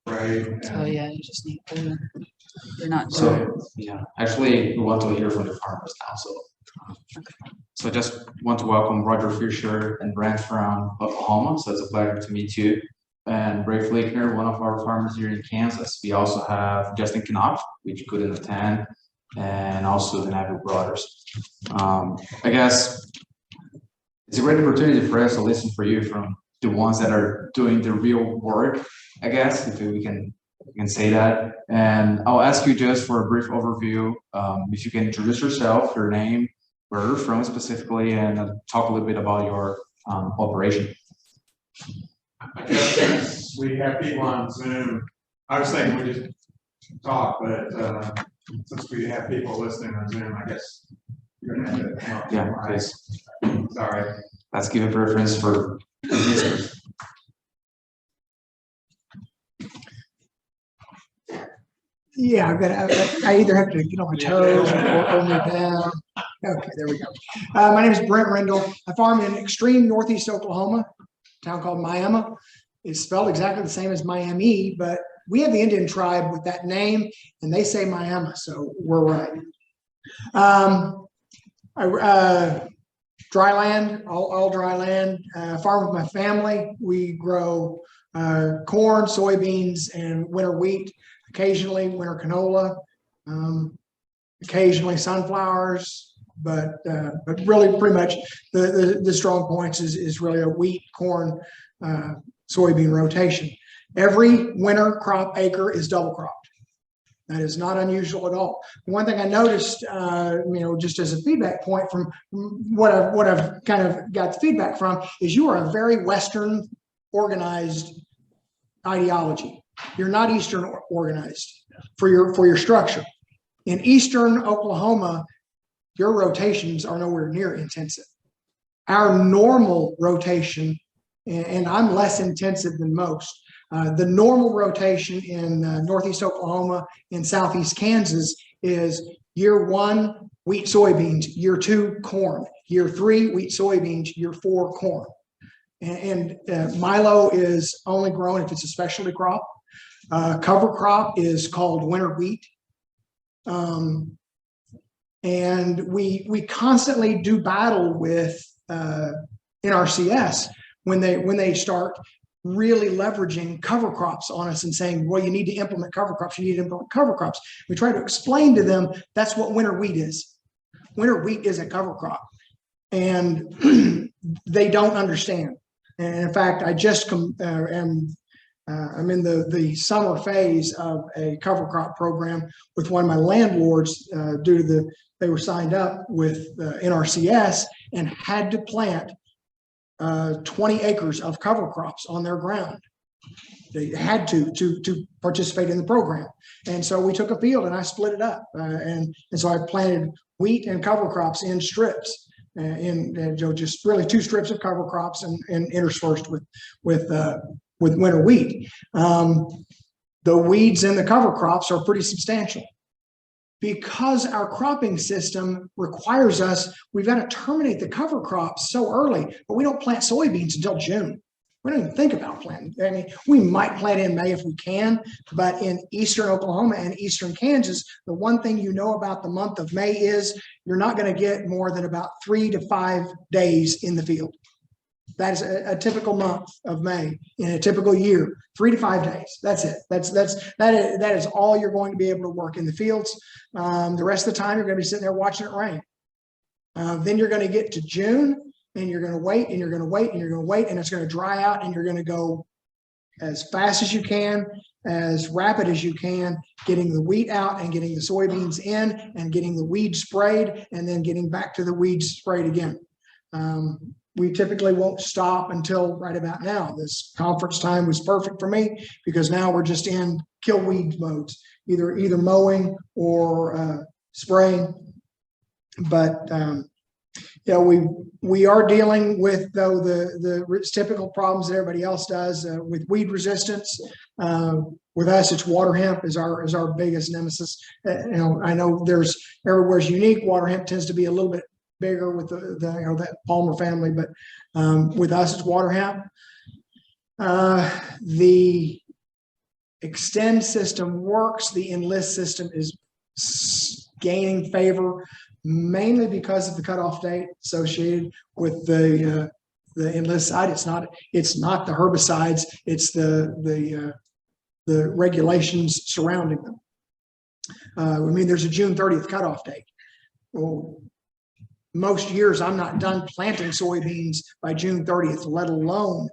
Right. So yeah, you just need to, you're not doing. So yeah, actually, we want to hear from the farmers now. So just want to welcome Roger Fisher and Brent from Oklahoma. So it's a pleasure to meet you. And Ray Flickner, one of our farmers here in Kansas. We also have Justin Knopf, which couldn't attend, and also the Neville brothers. I guess it's a great opportunity for us to listen for you from the ones that are doing the real work, I guess, if we can say that. And I'll ask you just for a brief overview, if you can introduce yourself, your name, where you're from specifically, and talk a little bit about your operation. I guess since we have people on Zoom, I was thinking we just talk, but since we have people listening on Zoom, I guess you're gonna have to help. Yeah, please. Sorry. Let's give a preference for listeners. Yeah, I either have to get on my toes or move down. Okay, there we go. My name is Brent Rendell. I farm in extreme northeast Oklahoma, a town called Miami. It's spelled exactly the same as Miami, but we have the Indian tribe with that name, and they say Miami, so we're right. Dry land, all dry land. Farm with my family. We grow corn, soybeans, and winter wheat. Occasionally winter canola, occasionally sunflowers, but really pretty much the strong points is really a wheat, corn, soybean rotation. Every winter crop acre is double cropped. That is not unusual at all. One thing I noticed, just as a feedback point from what I've kind of got the feedback from is you are a very Western organized ideology. You're not Eastern organized for your structure. In Eastern Oklahoma, your rotations are nowhere near intensive. Our normal rotation, and I'm less intensive than most, the normal rotation in Northeast Oklahoma and Southeast Kansas is year 1, wheat, soybeans, year 2, corn, year 3, wheat, soybeans, year 4, corn. And milo is only grown if it's a specialty crop. Cover crop is called winter wheat. And we constantly do battle with NRCS when they start really leveraging cover crops on us and saying, well, you need to implement cover crops. You need to implement cover crops. We try to explain to them that's what winter wheat is. Winter wheat is a cover crop. And they don't understand. And in fact, I just I'm in the summer phase of a cover crop program with one of my landlords due to they were signed up with NRCS and had to plant 20 acres of cover crops on their ground. They had to participate in the program. And so we took a field and I split it up. And so I planted wheat and cover crops in strips. Just really 2 strips of cover crops and interspersed with winter wheat. The weeds in the cover crops are pretty substantial. Because our cropping system requires us, we've got to terminate the cover crops so early, but we don't plant soybeans until June. We don't even think about planting. I mean, we might plant in May if we can, but in Eastern Oklahoma and Eastern Kansas, the one thing you know about the month of May is you're not going to get more than about 3 to 5 days in the field. That is a typical month of May in a typical year, 3 to 5 days. That's it. That is all you're going to be able to work in the fields. The rest of the time, you're going to be sitting there watching it rain. Then you're going to get to June and you're going to wait and you're going to wait and you're going to wait and it's going to dry out and you're going to go as fast as you can, as rapid as you can, getting the wheat out and getting the soybeans in and getting the weeds sprayed and then getting back to the weeds sprayed again. We typically won't stop until right about now. This conference time was perfect for me because now we're just in kill weed modes, either mowing or spraying. But we are dealing with though the typical problems that everybody else does with weed resistance. With us, it's water hemp is our biggest nemesis. I know there's everywhere's unique. Water hemp tends to be a little bit bigger with that Palmer family, but with us it's water hemp. The extend system works. The enlist system is gaining favor, mainly because of the cutoff date associated with the enlist side. It's not the herbicides. It's the regulations surrounding them. I mean, there's a June 30th cutoff date. Well, most years I'm not done planting soybeans by June 30th, let alone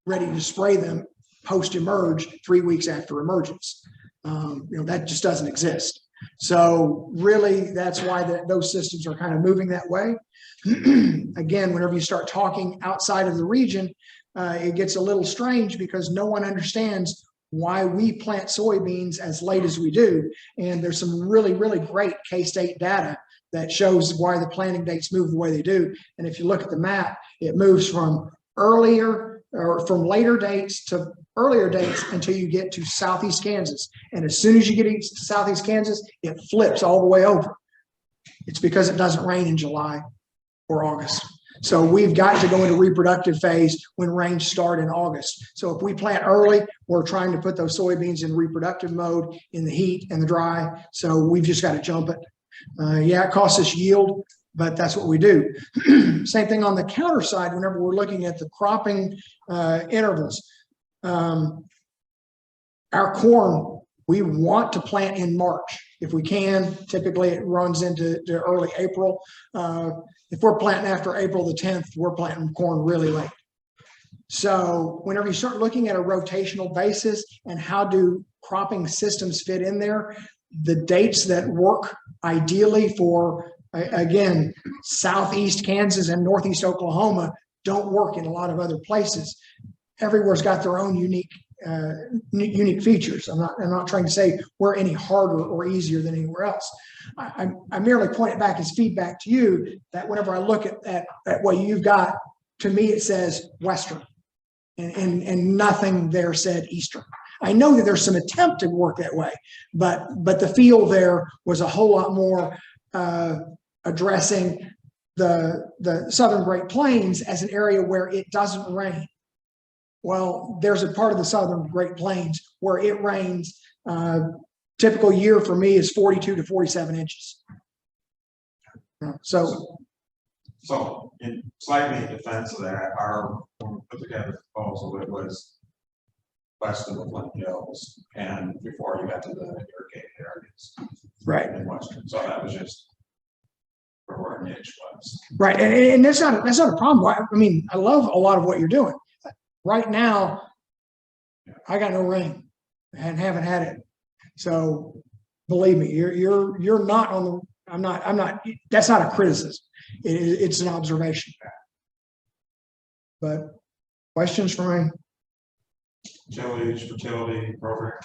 ready to spray them post-emerge 3 weeks after emergence. That just doesn't exist. So really, that's why those systems are kind of moving that way. Again, whenever you start talking outside of the region, it gets a little strange because no one understands why we plant soybeans as late as we do. And there's some really, really great K-State data that shows why the planting dates move the way they do. And if you look at the map, it moves from earlier or from later dates to earlier dates until you get to Southeast Kansas. And as soon as you get to Southeast Kansas, it flips all the way over. It's because it doesn't rain in July or August. So we've got to go into reproductive phase when rains start in August. So if we plant early, we're trying to put those soybeans in reproductive mode in the heat and the dry. So we've just got to jump it. Yeah, it costs us yield, but that's what we do. Same thing on the counter side, whenever we're looking at the cropping intervals. Our corn, we want to plant in March if we can. Typically it runs into early April. If we're planting after April the 10th, we're planting corn really late. So whenever you start looking at a rotational basis and how do cropping systems fit in there, the dates that work ideally for, again, Southeast Kansas and Northeast Oklahoma don't work in a lot of other places. Everywhere's got their own unique features. I'm not trying to say we're any harder or easier than anywhere else. I merely point it back as feedback to you that whenever I look at what you've got, to me it says Western, and nothing there said Eastern. I know that there's some attempt to work that way, but the feel there was a whole lot more addressing the Southern Great Plains as an area where it doesn't rain. Well, there's a part of the Southern Great Plains where it rains. Typical year for me is 42 to 47 inches. So in slightly in defense of that, when we put together the proposal, it was west of the Flint Hills and before you got to the irrigated areas. Right. In Western. So that was just where our niche was. Right. And that's not a problem. I mean, I love a lot of what you're doing. Right now, I got no rain and haven't had it. So believe me, you're not on the, I'm not, that's not a criticism. It's an observation. But questions for me? Tillage, fertility program.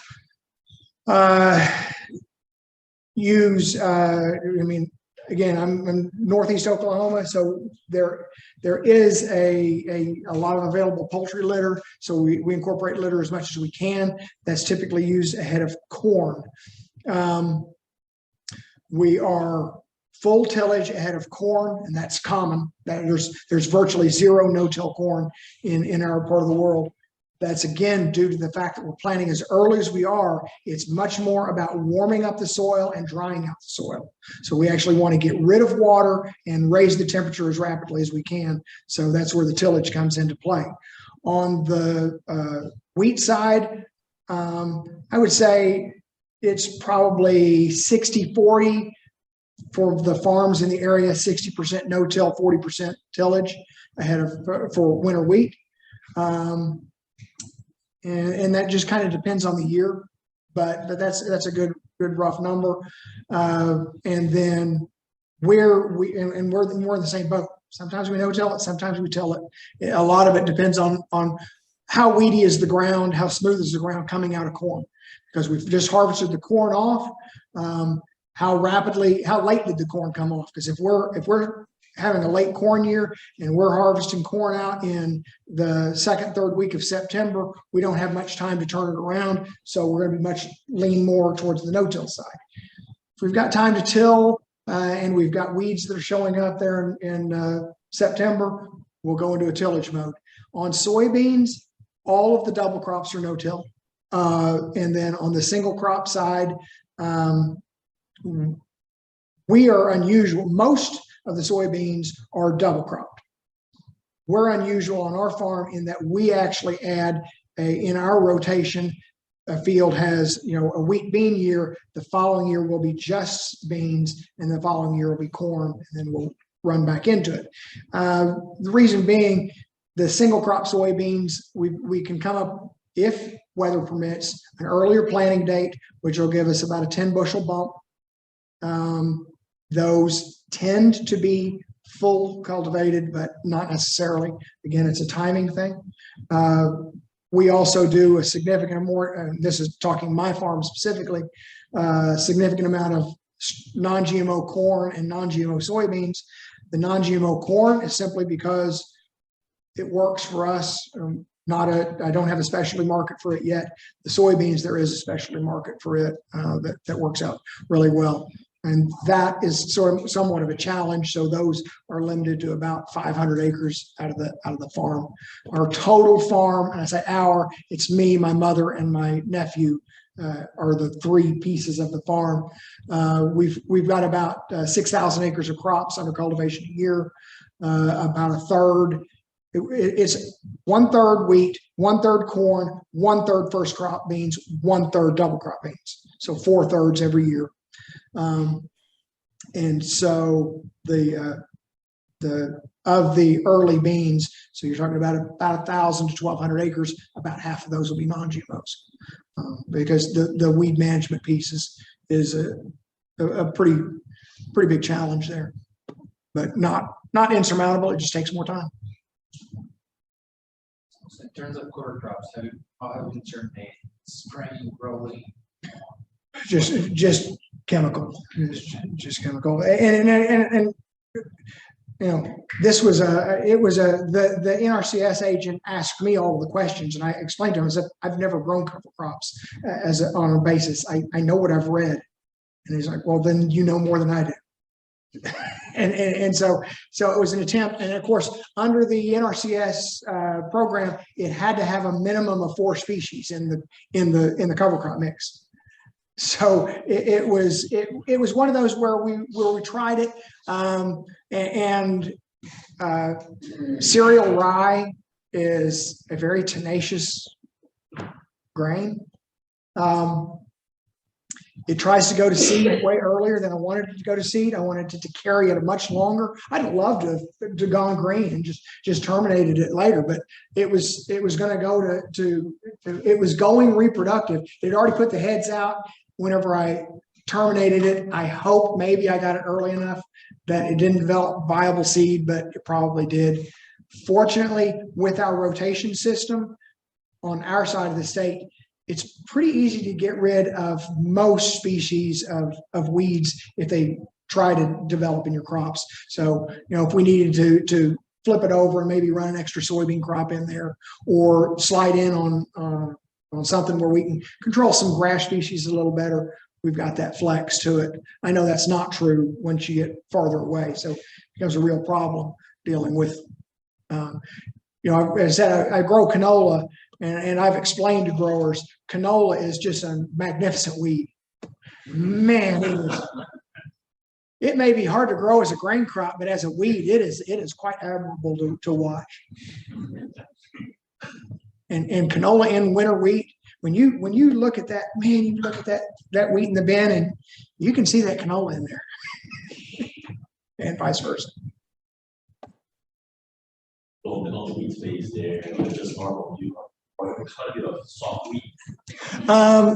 Again, I'm in Northeast Oklahoma, so there is a lot of available poultry litter. So we incorporate litter as much as we can. That's typically used ahead of corn. We are full tillage ahead of corn, and that's common. There's virtually zero no-till corn in our part of the world. That's again due to the fact that we're planting as early as we are. It's much more about warming up the soil and drying out the soil. So we actually want to get rid of water and raise the temperature as rapidly as we can. So that's where the tillage comes into play. On the wheat side, I would say it's probably 60-40 for the farms in the area, 60% no-till, 40% tillage ahead of for winter wheat. And that just kind of depends on the year, but that's a good rough number. And then we're in the same boat. Sometimes we no-till it, sometimes we till it. A lot of it depends on how weedy is the ground, how smooth is the ground coming out of corn, because we've just harvested the corn off. How late did the corn come off? Because if we're having a late corn year and we're harvesting corn out in the second, third week of September, we don't have much time to turn it around. So we're going to lean more towards the no-till side. If we've got time to till and we've got weeds that are showing up there in September, we'll go into a tillage mode. On soybeans, all of the double crops are no-till. And then on the single crop side, we are unusual. Most of the soybeans are double cropped. We're unusual on our farm in that we actually add in our rotation, a field has, a wheat bean year, the following year will be just beans, and the following year will be corn, and then we'll run back into it. The reason being, the single crop soybeans, we can come up, if weather permits, an earlier planting date, which will give us about a 10 bushel bump. Those tend to be full cultivated, but not necessarily. Again, it's a timing thing. We also do a significant more, and this is talking my farm specifically, significant amount of non-GMO corn and non-GMO soybeans. The non-GMO corn is simply because it works for us. I don't have a specialty market for it yet. The soybeans, there is a specialty market for it that works out really well. And that is somewhat of a challenge. So those are limited to about 500 acres out of the farm. Our total farm, and I say it's me, my mother, and my nephew are the three pieces of the farm. We've got about 6,000 acres of crops under cultivation a year. About a third. It's 1/3 wheat, 1/3 corn, 1/3 first crop beans, 1/3 double crop beans. So 4/3 every year. And so of the early beans, so you're talking about 1,000 to 1,200 acres, about half of those will be non-GMOs, because the weed management piece is a pretty big challenge there, but not insurmountable. It just takes more time. So in terms of cover crops, how have you determined spraying, growing? Just chemical, just chemical, and this was the NRCS agent asked me all the questions, and I explained to him, I said, I've never grown cover crops on a basis. I know what I've read, and he's like, well, then you know more than I do. and so it was an attempt, and of course under the NRCS program, it had to have a minimum of 4 species in the cover crop mix. So it was one of those where we tried it, and cereal rye is a very tenacious grain. It tries to go to seed way earlier than I wanted it to go to seed. I wanted it to carry it much longer. I'd love to have gone green and just terminated it later, but it was going to go to it was going reproductive. They'd already put the heads out whenever I terminated it. I hope maybe I got it early enough that it didn't develop viable seed, but it probably did. Fortunately, with our rotation system on our side of the state, it's pretty easy to get rid of most species of weeds if they try to develop in your crops. So, if we needed to flip it over and maybe run an extra soybean crop in there, or slide in on something where we can control some grass species a little better, we've got that flex to it. I know that's not true once you get farther away. So it becomes a real problem dealing with, as I said, I grow canola, and I've explained to growers, canola is just a magnificent weed. Man, it may be hard to grow as a grain crop, but as a weed, it is quite admirable to watch. And canola and winter wheat, when you look at that, man, you look at that wheat in the bin, and you can see that canola in there, and vice versa. On the wheat phase there, just normal, you try to get a soft wheat.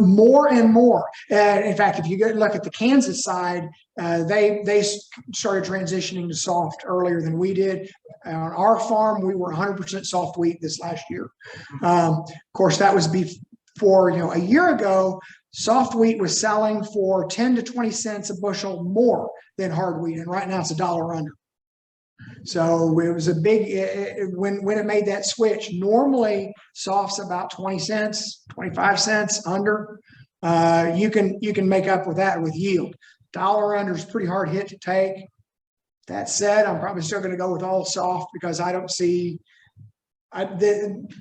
More and more. In fact, if you go look at the Kansas side, they started transitioning to soft earlier than we did. On our farm, we were 100% soft wheat this last year. Of course, that was before, a year ago, soft wheat was selling for 10 to 20 cents a bushel more than hard wheat, and right now it's $1 under. So it was a big, when it made that switch. Normally soft's about 20 cents, 25 cents under. You can make up with that with yield. $1 under is pretty hard hit to take. That said, I'm probably still going to go with all soft, because I don't see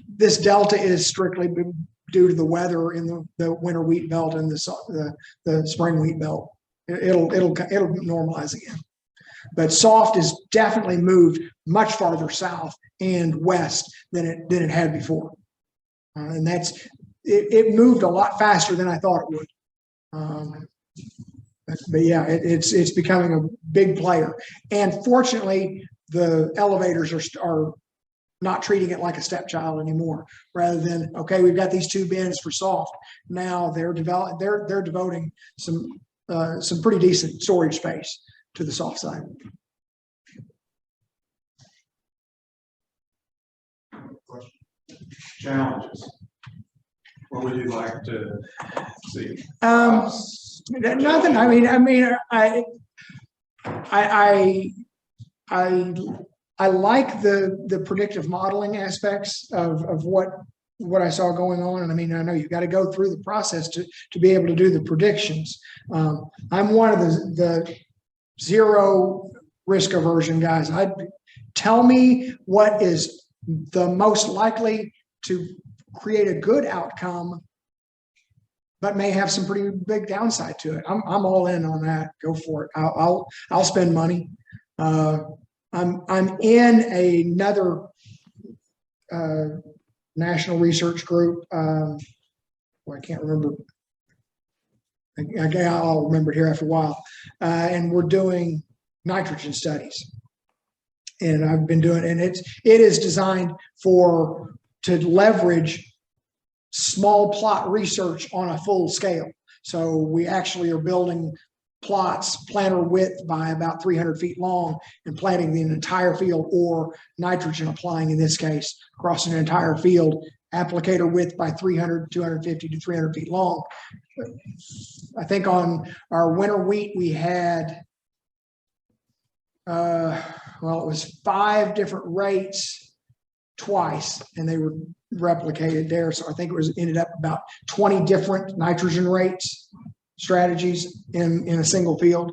this delta is strictly due to the weather in the winter wheat belt and the spring wheat belt. It'll normalize again. But soft is definitely moved much farther south and west than it had before. And it moved a lot faster than I thought it would. But yeah, it's becoming a big player. And fortunately, the elevators are not treating it like a stepchild anymore. Rather than, okay, we've got these two bins for soft. Now they're devoting some pretty decent storage space to the soft side. Challenges. What would you like to see? Nothing. I like the predictive modeling aspects of what I saw going on. And I mean, I know you've got to go through the process to be able to do the predictions. I'm one of the zero risk aversion guys. Tell me what is the most likely to create a good outcome, but may have some pretty big downside to it. I'm all in on that. Go for it. I'll spend money. I'm in another national research group. I can't remember. I'll remember it here after a while. And we're doing nitrogen studies. And I've been doing, and it is designed to leverage small plot research on a full scale. So we actually are building plots planter width by about 300 feet long and planting the entire field, or nitrogen applying in this case across an entire field, applicator width by 300, 250 to 300 feet long. I think on our winter wheat we had, it was 5 different rates twice, and they were replicated there. So I think ended up about 20 different nitrogen rates strategies in a single field.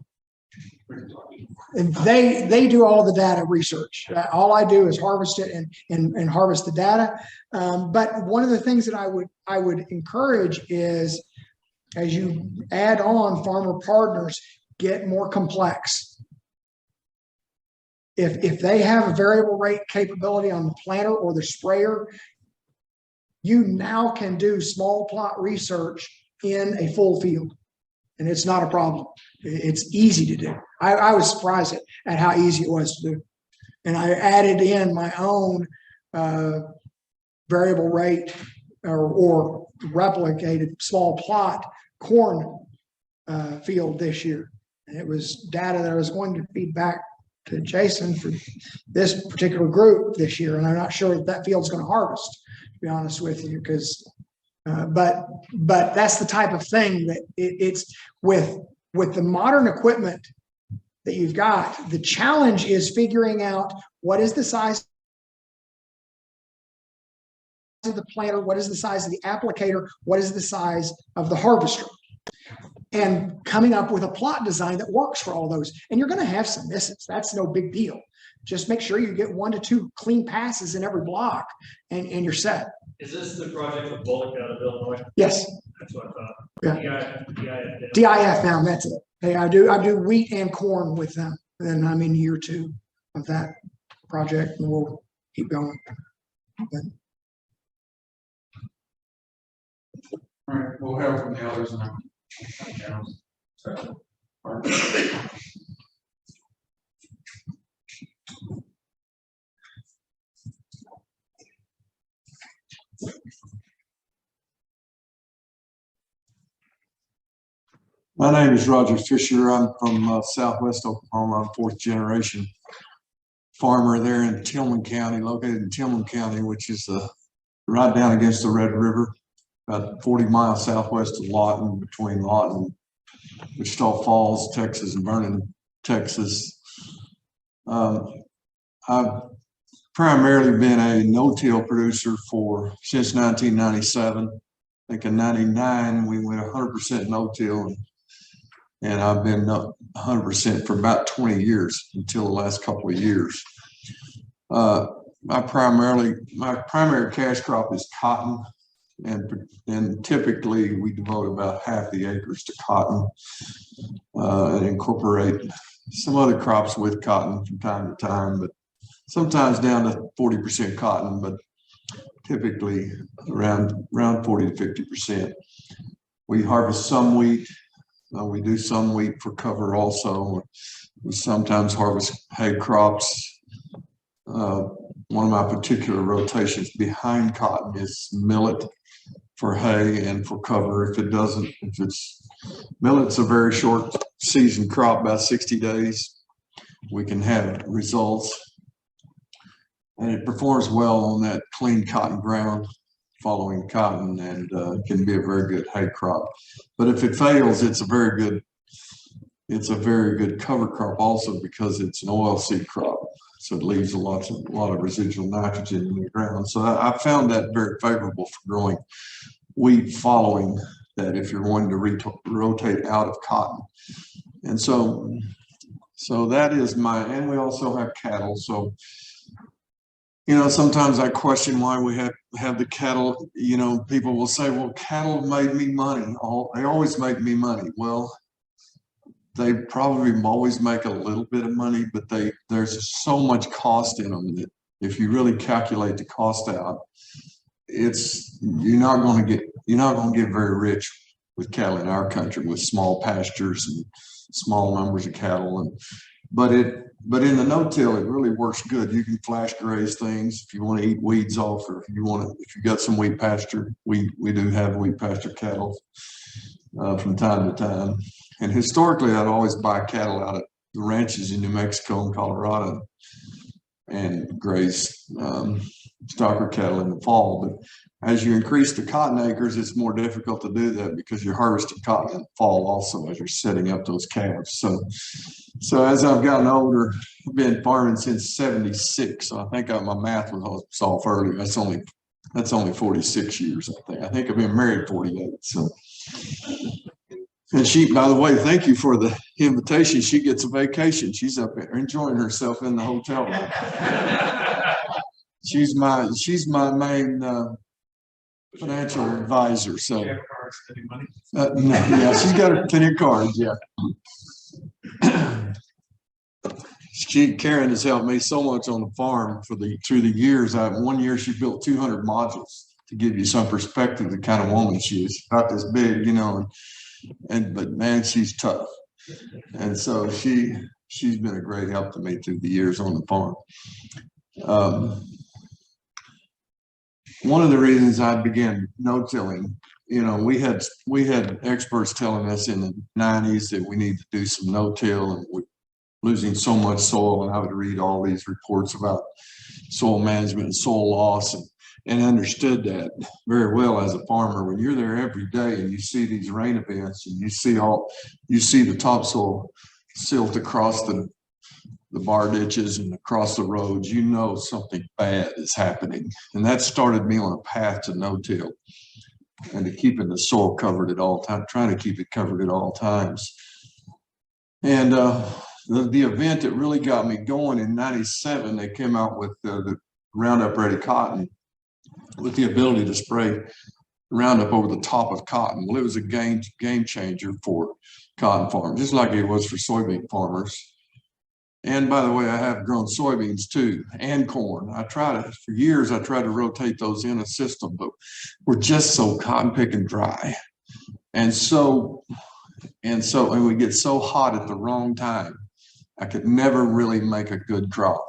And they do all the data research. All I do is harvest it and harvest the data. But one of the things that I would encourage is, as you add on farmer partners, get more complex. If they have a variable rate capability on the planter or the sprayer, you now can do small plot research in a full field. And it's not a problem. It's easy to do. I was surprised at how easy it was to do. And I added in my own variable rate or replicated small plot corn field this year. And it was data that I was going to feed back to Jason for this particular group this year. And I'm not sure that field's going to harvest, to be honest with you, because but that's the type of thing that it's with the modern equipment that you've got. The challenge is figuring out what is the size of the planter, what is the size of the applicator, what is the size of the harvester, and coming up with a plot design that works for all those. And you're going to have some misses. That's no big deal. Just make sure you get 1 to 2 clean passes in every block, and you're set. Is this the project with Bullock out of Illinois? Yes. That's what I thought. Yeah. DIF. DIF now, that's it. Hey, I do wheat and corn with them. And then I'm in year 2 of that project, and we'll keep going. But All right, we'll hear from the others now. My name is Roger Fisher. I'm from Southwest Oklahoma. I'm 4th generation farmer there in Tillman County, located in Tillman County, which is right down against the Red River, about 40 miles southwest of Lawton, between Lawton, Wichita Falls, Texas, and Vernon, Texas. I've primarily been a no-till producer since 1997. I think in 99 we went 100% no-till, and I've been 100% for about 20 years until the last couple of years. My primary cash crop is cotton, And typically we devote about half the acres to cotton, and incorporate some other crops with cotton from time to time, but sometimes down to 40% cotton, but typically around 40 to 50%. We harvest some wheat. We do some wheat for cover also. We sometimes harvest hay crops. One of my particular rotations behind cotton is millet for hay and for cover. If it's millet's a very short season crop, about 60 days, we can have results. And it performs well on that clean cotton ground following cotton, and can be a very good hay crop. But if it fails, it's a very good cover crop also, because it's an oilseed crop. So it leaves a lot of residual nitrogen in the ground. So I found that very favorable for growing wheat following that, if you're wanting to rotate out of cotton. And so that is and we also have cattle. So, sometimes I question why we have the cattle. People will say, well, cattle made me money. They always make me money. Well, they probably always make a little bit of money, but there's so much cost in them that if you really calculate the cost out, you're not going to get very rich with cattle in our country, with small pastures and small numbers of cattle. But in the no-till, it really works good. You can flash graze things if you want to eat weeds off, or if you got some wheat pasture. We do have wheat pasture cattle from time to time. And historically, I'd always buy cattle out of the ranches in New Mexico and Colorado and graze stocker cattle in the fall. But as you increase the cotton acres, it's more difficult to do that, because you're harvesting cotton in the fall also as you're setting up those calves. So as I've gotten older, I've been farming since '76. So I think my math was off earlier. That's only 46 years, I think. I think I've been married 48. So. And she, by the way, thank you for the invitation. She gets a vacation. She's up there enjoying herself in the hotel room. She's my main financial advisor. So, You have cards, spending money? no, yeah, she's got plenty of cards. Yeah. Karen has helped me so much on the farm through the years. One year she built 200 modules, to give you some perspective, the kind of woman she is. About this big, but man, she's tough. And so she's been a great help to me through the years on the farm. One of the reasons I began no-tilling, we had experts telling us in the 90s that we need to do some no-till, and we're losing so much soil. And I would read all these reports about soil management and soil loss, and understood that very well as a farmer. When you're there every day and you see these rain events, and you see the topsoil silt across the bar ditches and across the roads, something bad is happening. And that started me on a path to no-till and to keeping the soil covered at all times, trying to keep it covered at all times. And the event that really got me going in '97, they came out with the Roundup Ready cotton, with the ability to spray Roundup over the top of cotton. Well, it was a game changer for cotton farmers, just like it was for soybean farmers. And by the way, I have grown soybeans too, and corn. For years, I tried to rotate those in a system, but we're just so cotton picking dry. And we get so hot at the wrong time. I could never really make a good crop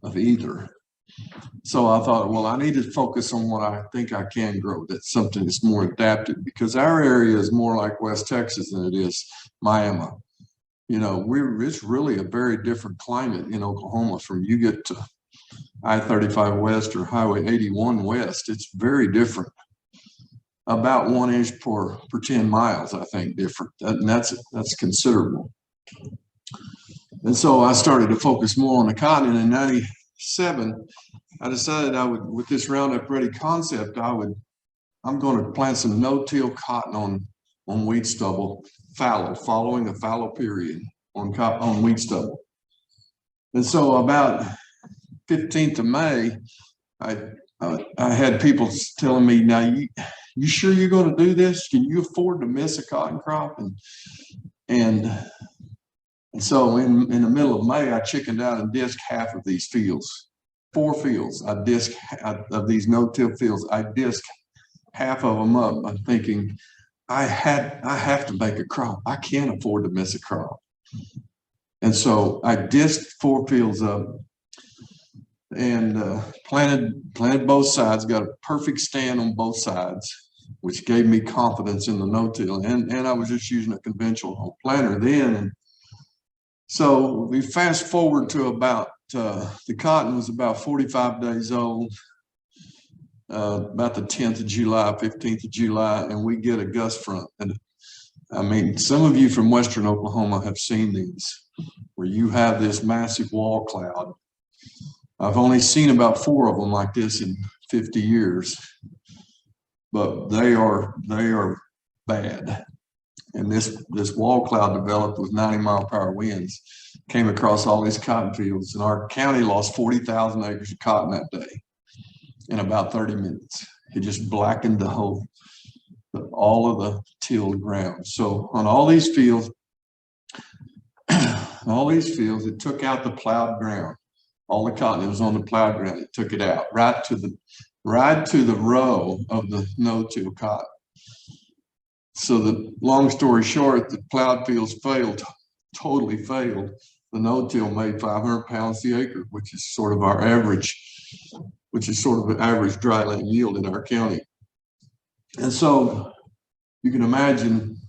of either. So I thought, well, I need to focus on what I think I can grow. That's something that's more adapted, because our area is more like West Texas than it is Miami. It's really a very different climate in Oklahoma. From you get to I-35 West or Highway 81 West, it's very different. About 1 inch per 10 miles, I think, different. And that's considerable. And so I started to focus more on the cotton. And in '97, I decided with this Roundup Ready concept, I'm going to plant some no-till cotton on wheat stubble, following a fallow period on wheat stubble. And so about 15th of May, I had people telling me, now you sure you're going to do this? Can you afford to miss a cotton crop? And so in the middle of May, I chickened out and disked half of these fields, 4 fields. I disked of these no-till fields. I disked half of them up. I'm thinking, I have to make a crop. I can't afford to miss a crop. And so I disked 4 fields up and planted both sides, got a perfect stand on both sides, which gave me confidence in the no-till. And I was just using a conventional planter then. And so we fast forward to about, the cotton was about 45 days old, about the 10th of July, 15th of July, and we get a gust front. And I mean, some of you from Western Oklahoma have seen these, where you have this massive wall cloud. I've only seen about 4 of them like this in 50 years, but they are bad. And this wall cloud developed with 90-mile-per-hour winds, came across all these cotton fields, and our county lost 40,000 acres of cotton that day in about 30 minutes. It just blackened all of the tilled ground. So on all these fields, it took out the plowed ground. All the cotton that was on the plowed ground, it took it out right to the row of the no-till cotton. So the long story short, the plowed fields failed, totally failed. The no-till made 500 pounds the acre, which is sort of our average, dry land yield in our county. And so you can imagine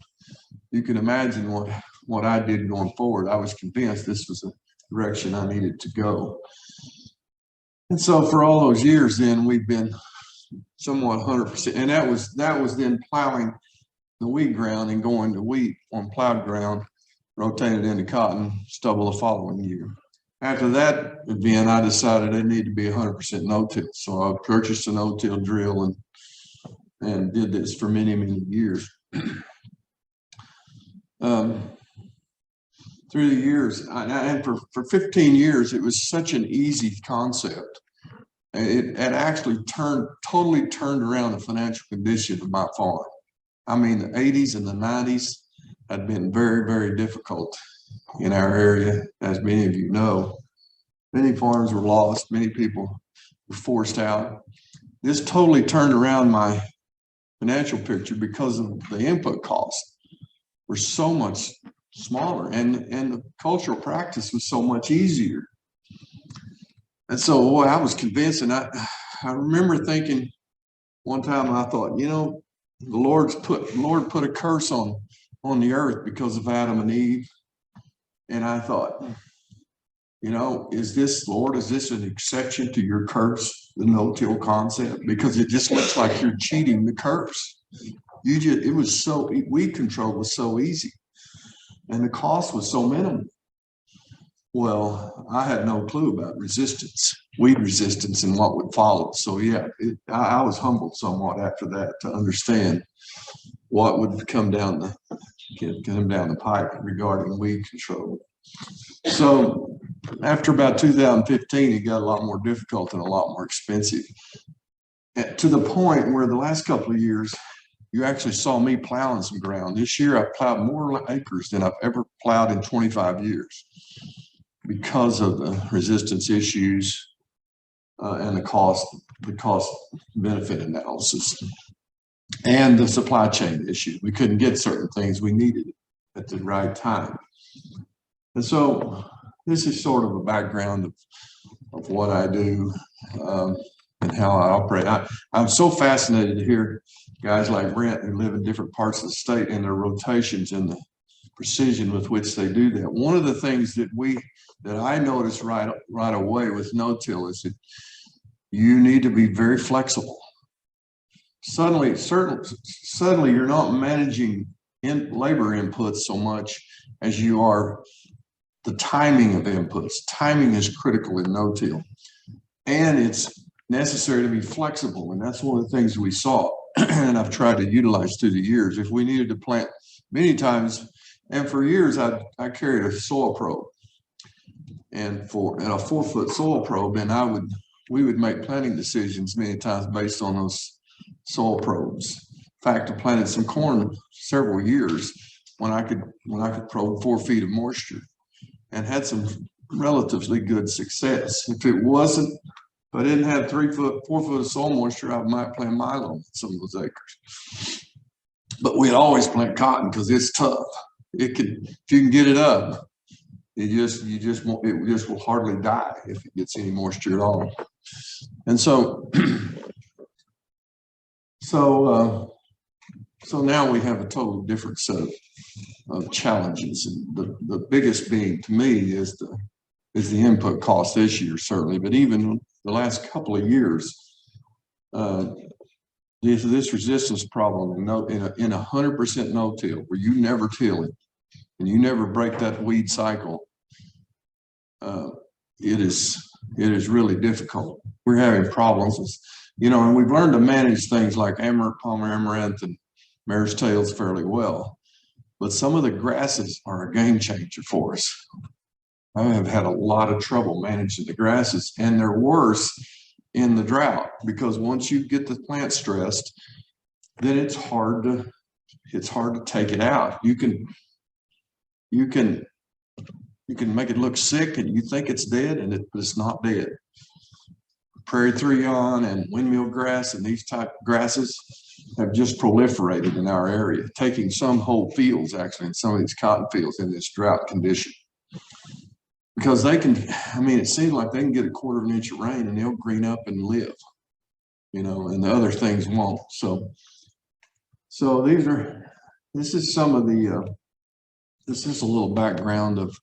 what I did going forward. I was convinced this was a direction I needed to go. And so for all those years then, we've been somewhat 100%, and that was then plowing the wheat ground and going to wheat on plowed ground, rotated into cotton stubble the following year. After that event, I decided I needed to be 100% no-till. So I purchased a no-till drill and did this for many, many years. Through the years, and for 15 years, it was such an easy concept. It had actually totally turned around the financial condition of my farm. I mean, the 80s and the 90s had been very, very difficult in our area, as many of you know. Many farms were lost, many people were forced out. This totally turned around my financial picture because of the input costs were so much smaller and the cultural practice was so much easier. And so, boy, I was convinced, and I remember thinking one time, I thought, you know, the Lord put a curse on the earth because of Adam and Eve. And I thought, you know, is this an exception to your curse, the no-till concept? Because it just looks like you're cheating the curse. Weed control was so easy and the cost was so minimal. Well, I had no clue about weed resistance and what would follow. So yeah, I was humbled somewhat after that to understand what would come down the pipe regarding weed control. So after about 2015, it got a lot more difficult and a lot more expensive, to the point where the last couple of years, you actually saw me plowing some ground. This year, I plowed more acres than I've ever plowed in 25 years because of the resistance issues and the cost benefit analysis and the supply chain issue. We couldn't get certain things we needed at the right time. And so this is sort of a background of what I do and how I operate. I'm so fascinated to hear guys like Brent who live in different parts of the state and their rotations and the precision with which they do that. One of the things that I noticed right away with no-till is that you need to be very flexible. Suddenly you're not managing labor inputs so much as you are the timing of inputs. Timing is critical in no-till, and it's necessary to be flexible, and that's one of the things we saw and I've tried to utilize through the years. If we needed to plant many times, and for years I carried a soil probe, and a 4-foot soil probe, and we would make planting decisions many times based on those soil probes. fact, I planted some corn several years when I could probe 4 feet of moisture and had some relatively good success. If I didn't have 4 foot of soil moisture, I might plant milo on some of those acres. But we'd always plant cotton because it's tough. If you can get it up, it just will hardly die if it gets any moisture at all. And so, so now we have a totally different set of challenges. And the biggest being to me is the input cost this year, certainly, but even the last couple of years, this resistance problem in 100% no-till, where you never till it and you never break that weed cycle, it is really difficult. We're having problems with, and we've learned to manage things like Palmer amaranth and mare's tails fairly well, but some of the grasses are a game changer for us. I have had a lot of trouble managing the grasses, and they're worse in the drought because once you get the plant stressed, then it's hard to take it out. You can make it look sick and you think it's dead, but it's not dead. Prairie thrion and windmill grass and these type of grasses have just proliferated in our area, taking some whole fields actually in some of these cotton fields in this drought condition. Because it seems like they can get a 1/4 inch of rain and they'll green up and live, and the other things won't. So this is a little background of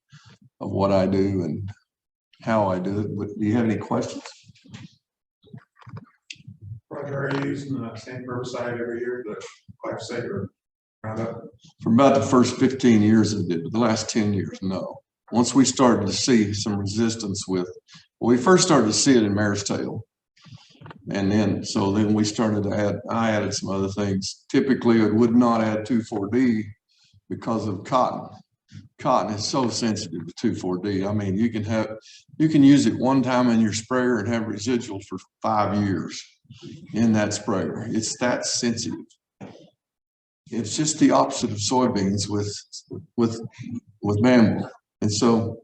what I do and how I do it. But do you have any questions? Roger, are you using the same herbicide every year, the glyphosate or Roundup? For about the first 15 years I did, but the last 10 years, no. Once we started to see some resistance we first started to see it in mare's tail. And then we started to I added some other things. Typically, it would not add 2,4-D because of cotton. Cotton is so sensitive to 2,4-D. I mean, you can use it one time in your sprayer and have residual for 5 years in that sprayer. It's that sensitive. It's just the opposite of soybeans with bamboo. And so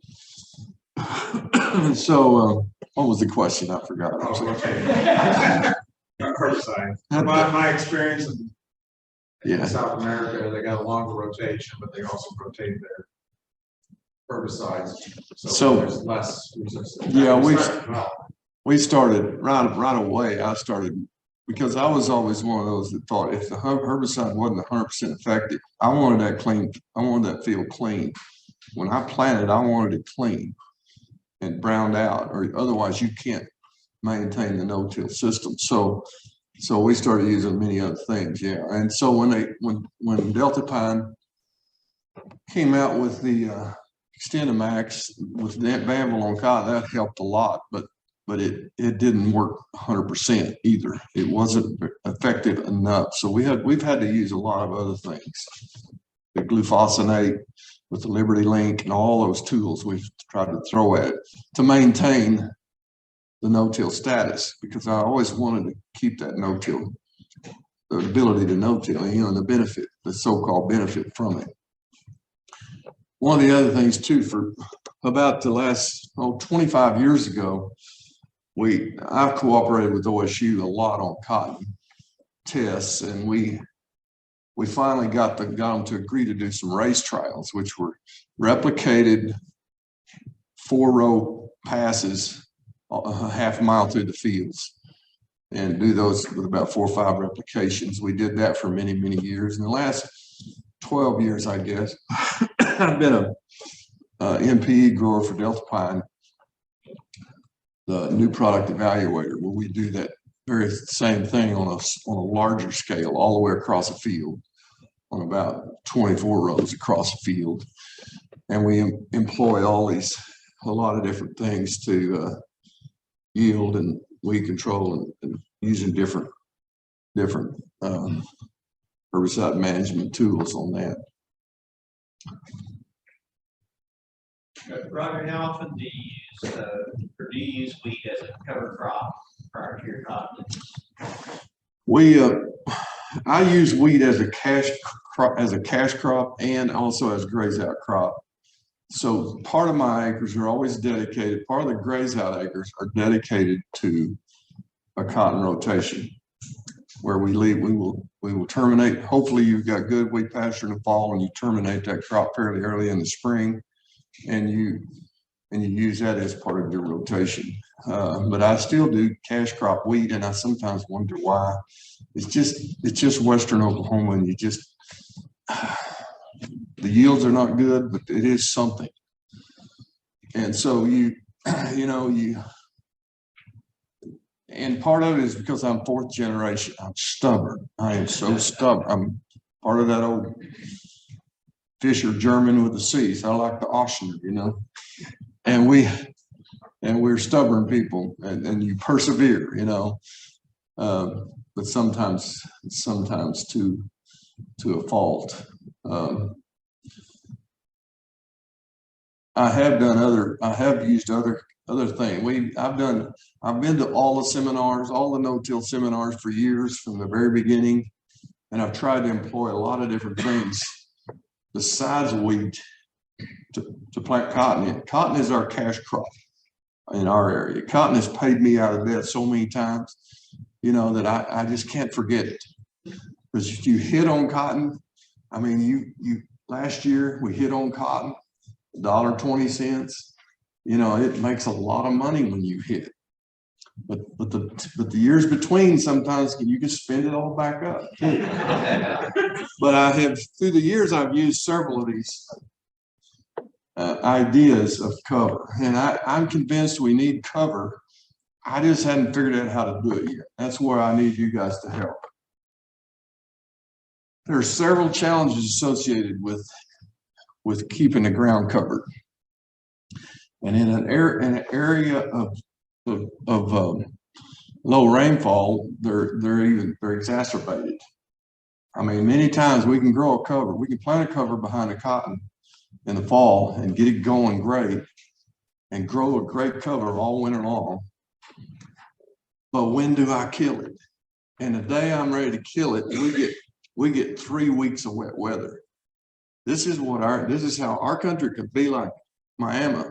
what was the question? I forgot. Oh, okay. Herbicide. My experience in South America, they got a longer rotation, but they also rotate their herbicides. So there's less resistance. Yeah, we started right away. I started because I was always one of those that thought if the herbicide wasn't 100% effective, I wanted that clean. I wanted that field clean. When I planted, I wanted it clean and browned out, or otherwise you can't maintain the no-till system. So we started using many other things, yeah. And so when Delta Pine came out with the Extendamax with Banville on cotton, that helped a lot, but it didn't work 100% either. It wasn't effective enough. So we've had to use a lot of other things. The glufosinate with the Liberty Link and all those tools we've tried to throw at it to maintain the no-till status, because I always wanted to keep that no-till, the ability to no-till, and the benefit, the so-called benefit from it. One of the other things too, for about the last 25 years ago, I've cooperated with OSU a lot on cotton tests, and we finally got them to agree to do some race trials, which were replicated 4-row passes a half mile through the fields, and do those with about 4 or 5 replications. We did that for many, many years. In the last 12 years, I guess, I've been a MPE grower for Delta Pine, the new product evaluator, where we do that very same thing on a larger scale, all the way across a field, on about 24 rows across a field. And we employ a lot of different things to yield and weed control and using different herbicide management tools on that. Roger, how often do you use wheat as a cover crop prior to your cotton? We, I use wheat as a cash crop and also as graze out crop. So part of my acres are always dedicated, part of the graze out acres are dedicated to a cotton rotation where we will terminate. Hopefully you've got good wheat pasture in the fall and you terminate that crop fairly early in the spring and you use that as part of your rotation. But I still do cash crop wheat, and I sometimes wonder why. It's just Western Oklahoma, and the yields are not good, but it is something. And so and part of it is because I'm fourth generation. I'm stubborn. I am so stubborn. I'm part of that old Fisher German with the C's. I like the Auschner, and we're stubborn people, and you persevere, but sometimes to a fault. I have used other things. I've been to all the seminars, all the no-till seminars for years from the very beginning, and I've tried to employ a lot of different things besides wheat to plant cotton in. Cotton is our cash crop in our area. Cotton has paid me out of bed so many times, that I just can't forget it. Because if you hit on cotton, I mean, you last year we hit on cotton, $1.20. It makes a lot of money when you hit. But the years between, sometimes you can spend it all back up. But through the years, I've used several of these ideas of cover, and I'm convinced we need cover. I just hadn't figured out how to do it yet. That's where I need you guys to help. There are several challenges associated with keeping the ground covered, and in an area of low rainfall, they're exacerbated. I mean, many times we can grow a cover, we can plant a cover behind the cotton in the fall and get it going great and grow a great cover all winter long. But when do I kill it? And the day I'm ready to kill it, we get 3 weeks of wet weather. This is how our country could be like Miami,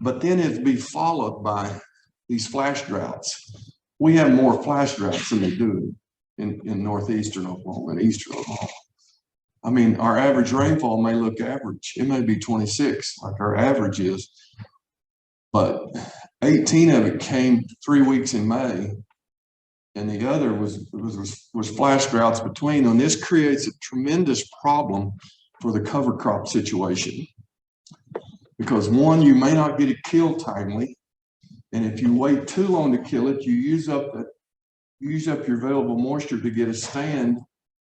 but then it'd be followed by these flash droughts. We have more flash droughts than they do in northeastern Oklahoma and eastern Oklahoma. I mean, our average rainfall may look average. It may be 26, like our average is, but 18 of it came 3 weeks in May, and the other was flash droughts between them. This creates a tremendous problem for the cover crop situation, because one, you may not get it killed timely, and if you wait too long to kill it, you use up your available moisture to get a stand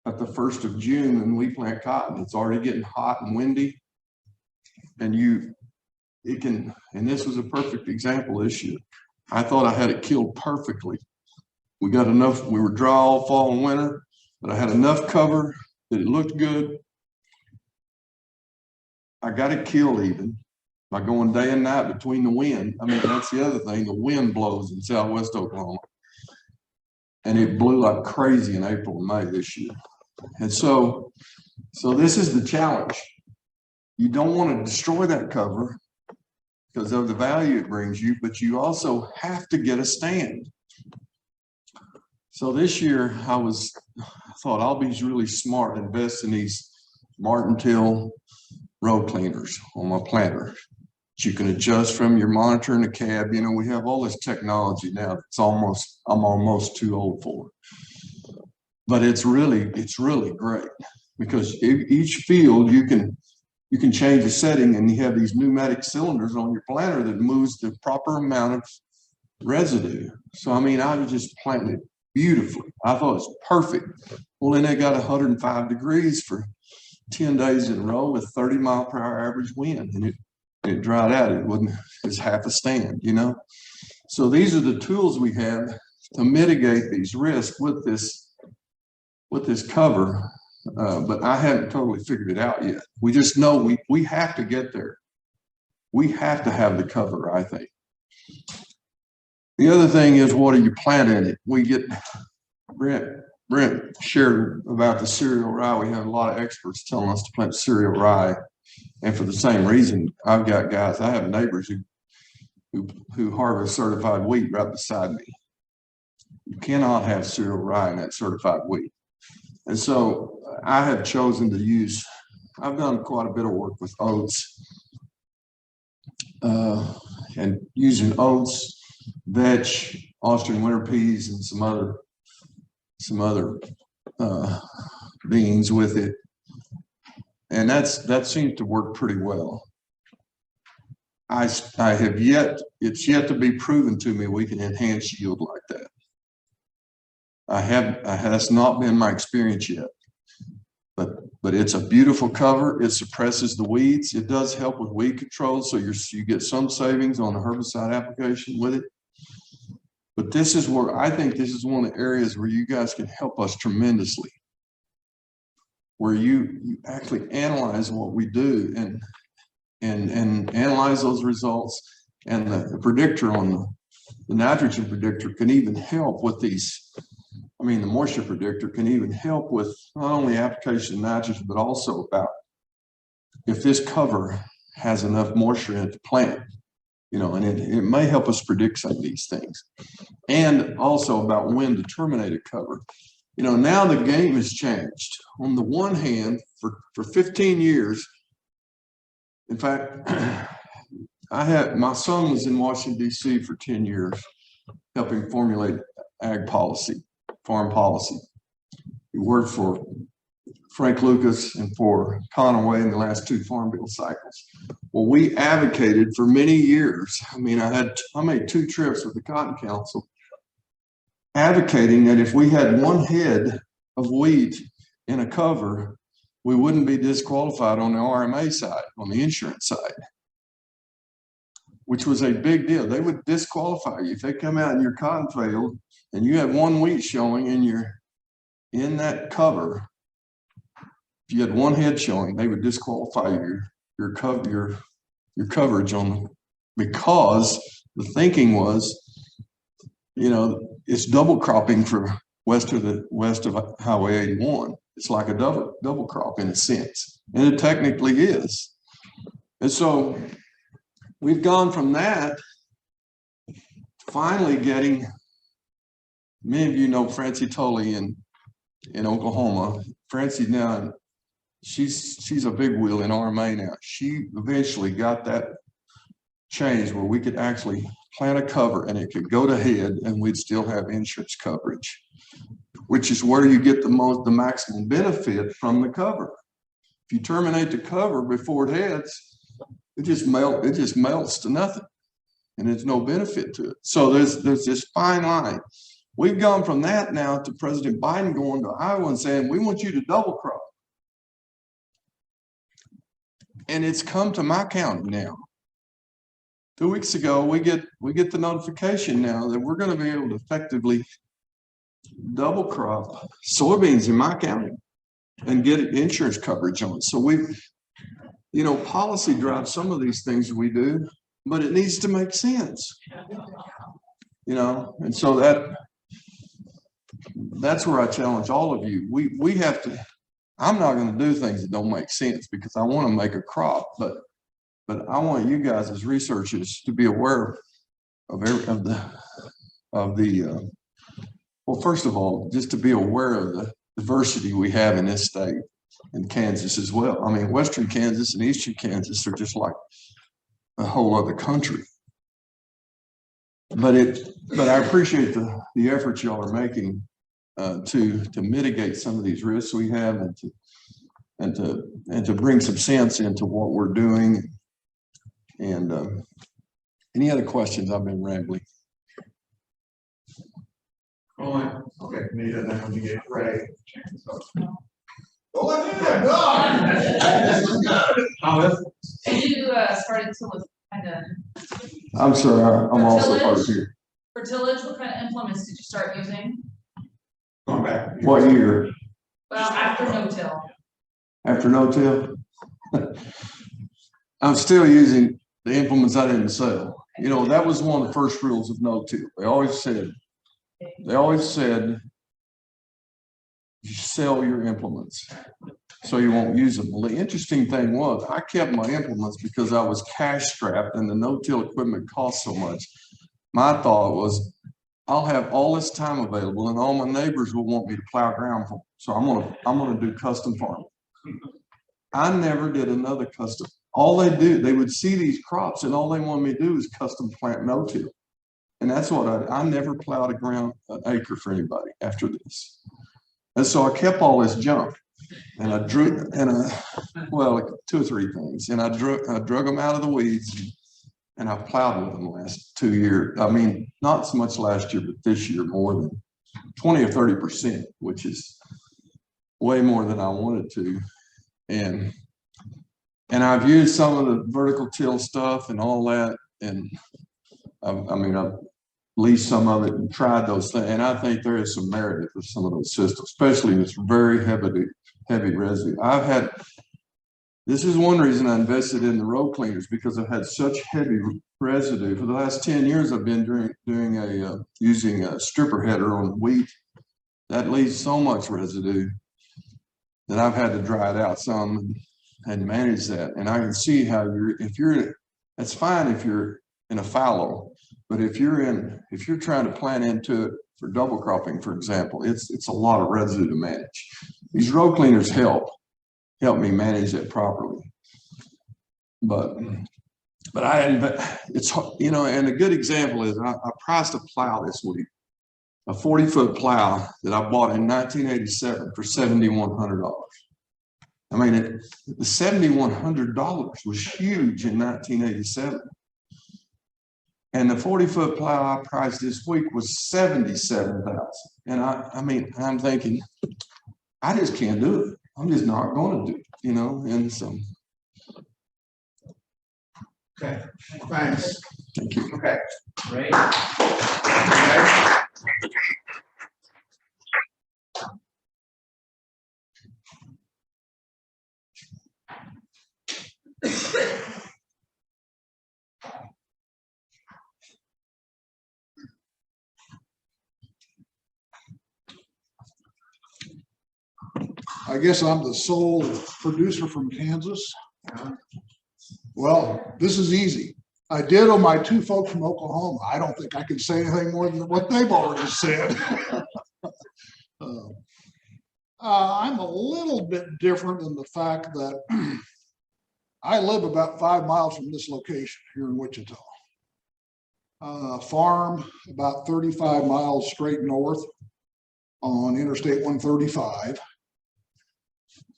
at the 1st of June when we plant cotton. It's already getting hot and windy, and this was a perfect example this year. I thought I had it killed perfectly. We got enough, we were dry all fall and winter, but I had enough cover that it looked good. I got it killed even by going day and night between the wind. I mean, that's the other thing, the wind blows in Southwest Oklahoma. And it blew like crazy in April and May this year. And so this is the challenge. You don't want to destroy that cover because of the value it brings you, but you also have to get a stand. So this year I thought I'll be really smart, invest in these Martin-Till row cleaners on my planter that you can adjust from your monitor in the cab. We have all this technology now I'm almost too old for. But it's really great, because each field you can change the setting, and you have these pneumatic cylinders on your planter that moves the proper amount of residue. So I mean, I was just planting it beautifully. I thought it was perfect. Well, then they got 105 degrees for 10 days in a row with 30-mile-per-hour average wind, and it dried out. It's half a stand, So these are the tools we have to mitigate these risks with this cover, but I haven't totally figured it out yet. We just know we have to get there. We have to have the cover, I think. The other thing is, what do you plant in it? Brent shared about the cereal rye. We have a lot of experts telling us to plant cereal rye. And for the same reason, I've got guys, I have neighbors who harvest certified wheat right beside me. You cannot have cereal rye in that certified wheat. And so I have chosen to use, I've done quite a bit of work with oats and using oats, vetch, Austrian winter peas, and some other beans with it. And that seems to work pretty well. It's yet to be proven to me we can enhance yield like that. That's not been my experience yet, but it's a beautiful cover. It suppresses the weeds. It does help with weed control. So you get some savings on the herbicide application with it. But this is where I think this is one of the areas where you guys can help us tremendously, where you actually analyze what we do and analyze those results, and the predictor on the nitrogen predictor can even help with these. I mean, the moisture predictor can even help with not only application of nitrogen, but also about if this cover has enough moisture in it to plant, you know, and it may help us predict some of these things. And also about when to terminate a cover. You know, now the game has changed. On the one hand, for 15 years, in fact, my son was in Washington, D.C. for 10 years, helping formulate ag policy, foreign policy. He worked for Frank Lucas and for Conaway in the last 2 farm bill cycles. Well, we advocated for many years. I mean, I made 2 trips with the Cotton Council advocating that if we had 1 head of wheat in a cover, we wouldn't be disqualified on the RMA side, on the insurance side, which was a big deal. They would disqualify you if they come out in your cotton field and you have 1 wheat showing and you're in that cover. If you had 1 head showing, they would disqualify your coverage on, because the thinking was, you know, it's double cropping for west of Highway 81. It's like a double crop in a sense, and it technically is. And so we've gone from that, finally getting, many of you know Francie Tully in Oklahoma. Francie now, she's a big wheel in RMA now. She eventually got that changed where we could actually plant a cover and it could go to head and we'd still have insurance coverage, which is where you get the maximum benefit from the cover. If you terminate the cover before it heads, it just melts to nothing, and there's no benefit to it. So there's this fine line. We've gone from that now to President Biden going to Iowa and saying, we want you to double crop. And it's come to my county now. 2 weeks ago, we get the notification now that we're going to be able to effectively double crop soybeans in my county and get insurance coverage on it. So we've, you know, policy drives some of these things we do, but it needs to make sense, you know. And so that's where I challenge all of you. We have to, I'm not going to do things that don't make sense because I want to make a crop, but I want you guys as researchers to be aware of well, first of all, just to be aware of the diversity we have in this state and Kansas as well. I mean, Western Kansas and Eastern Kansas are just like a whole other country. But I appreciate the efforts y'all are making to mitigate some of these risks we have and to bring some sense into what we're doing. And any other questions? I've been rambling. Okay, Nita, then when you get Ray. So. You started to look kind of. I'm sorry, I'm also part of here. For tillage, what kind of implements did you start using? Going back. What year? Well, after no-till. After no-till? I'm still using the implements I didn't sell. You know, that was one of the first rules of no-till. They always said you sell your implements, so you won't use them. Well, the interesting thing was, I kept my implements because I was cash strapped and the no-till equipment cost so much. My thought was, I'll have all this time available and all my neighbors will want me to plow ground for them. So I'm gonna do custom farming. I never did another custom. All they would see these crops and all they wanted me to do is custom plant no-till. And that's what I never plowed an acre for anybody after this. And so I kept all this junk and I drew, well, like 2 or 3 things. And I drug them out of the weeds and I plowed with them the last 2 years. I mean, not so much last year, but this year more than 20 or 30%, which is way more than I wanted to. And I've used some of the vertical till stuff and all that. And I've leased some of it and tried those things. And I think there is some merit for some of those systems, especially in this very heavy residue. This is one reason I invested in the road cleaners, because I've had such heavy residue. For the last 10 years, I've been using a stripper header on wheat. That leaves so much residue that I've had to dry it out some and manage that. And I can see how that's fine if you're in a fallow, but if you're trying to plant into it for double cropping, for example, it's a lot of residue to manage. These road cleaners help me manage that properly. But it's, you know, and a good example is I priced a plow this week, a 40-foot plow that I bought in 1987 for $7,100. I mean, the $7,100 was huge in 1987. And the 40-foot plow I priced this week was $77,000. And I'm thinking, I just can't do it. I'm just not going to do it, you know, and so. Okay, thanks. Thank you. Okay. Great. Okay. I guess I'm the sole producer from Kansas. Well, this is easy. I did on my 2 folks from Oklahoma. I don't think I can say anything more than what they've already said. I'm a little bit different in the fact that I live about 5 miles from this location here in Wichita. Farm about 35 miles straight north on Interstate 135.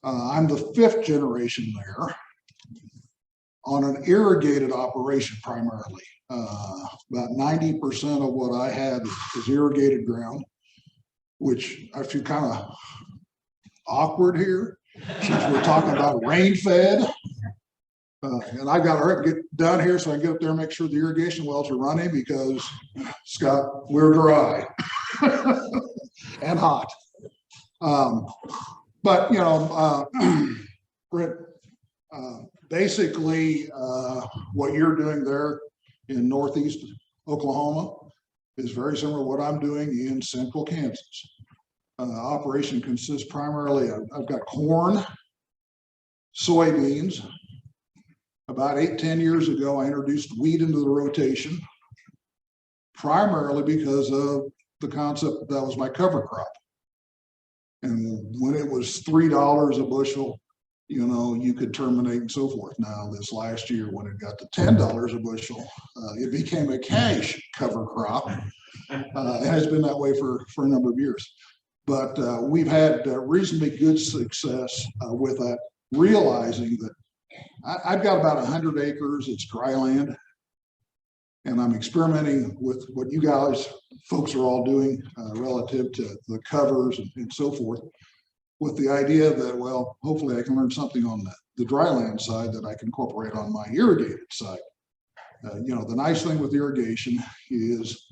I'm the 5th generation there on an irrigated operation primarily. About 90% of what I had is irrigated ground, which I feel kind of awkward here since we're talking about rain fed. And I got to get done here so I can get up there and make sure the irrigation wells are running, because Scott, we're dry and hot. But, you know, Britt, basically what you're doing there in Northeast Oklahoma is very similar to what I'm doing in Central Kansas. Operation consists primarily of, I've got corn, soybeans. About 8-10 years ago, I introduced wheat into the rotation, primarily because of the concept that was my cover crop. And when it was $3 a bushel, you know, you could terminate and so forth. Now, this last year, when it got to $10 a bushel, it became a cash cover crop, and has been that way for a number of years. But we've had reasonably good success with that, realizing that I've got about 100 acres. It's dry land. And I'm experimenting with what you guys, folks, are all doing relative to the covers and so forth, with the idea that, well, hopefully I can learn something on the dry land side that I can incorporate on my irrigated side. You know, the nice thing with irrigation is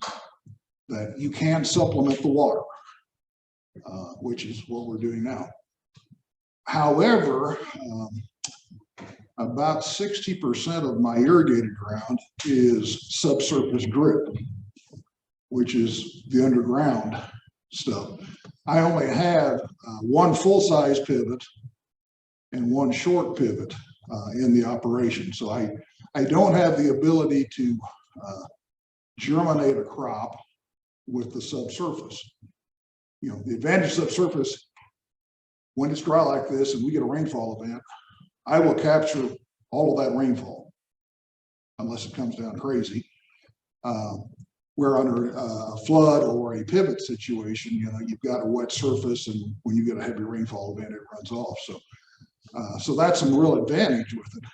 that you can supplement the water, which is what we're doing now. However, about 60% of my irrigated ground is subsurface drip, which is the underground stuff. I only had one full-size pivot and one short pivot in the operation. So I don't have the ability to germinate a crop with the subsurface. You know, the advantage of subsurface, when it's dry like this and we get a rainfall event, I will capture all of that rainfall unless it comes down crazy. Where under a flood or a pivot situation, you know, you've got a wet surface, and when you get a heavy rainfall event, it runs off. So that's some real advantage with it.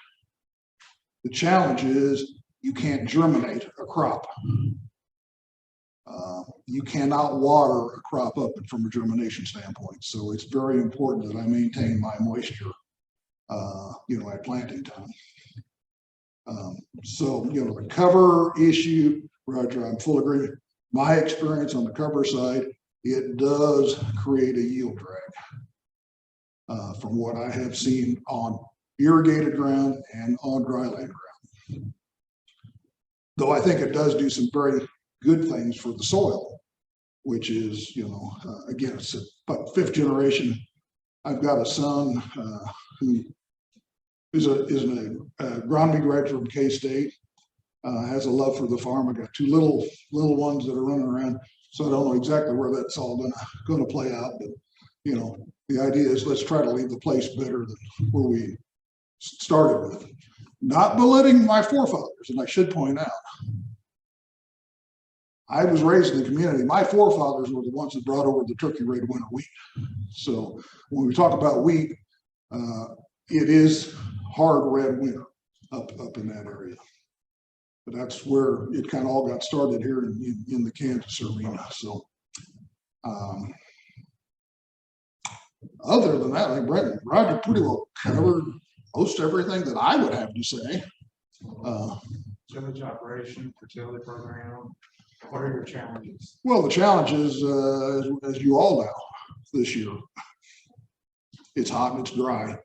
The challenge is you can't germinate a crop. You cannot water a crop up from a germination standpoint. So it's very important that I maintain my moisture, you know, at planting time. So, you know, the cover issue, Roger, I'm full agreement. My experience on the cover side, it does create a yield drag from what I have seen on irrigated ground and on dryland ground. Though I think it does do some very good things for the soil, which is, you know, again, it's about 5th generation. I've got a son who is an agronomy graduate from K-State, has a love for the farm. I got 2 little ones that are running around, so I don't know exactly where that's all gonna play out. But you know, the idea is let's try to leave the place better than where we started with. Not belittling my forefathers, and I should point out, I was raised in the community. My forefathers were the ones that brought over the turkey red winter wheat. So when we talk about wheat, it is hard red winter up in that area. But that's where it kind of all got started here in the Kansas arena. So other than that, like Roger pretty well covered most everything that I would have to say. Tillage operation, fertility program. What are your challenges? Well, the challenge is, as you all know, this year, it's hot and it's dry.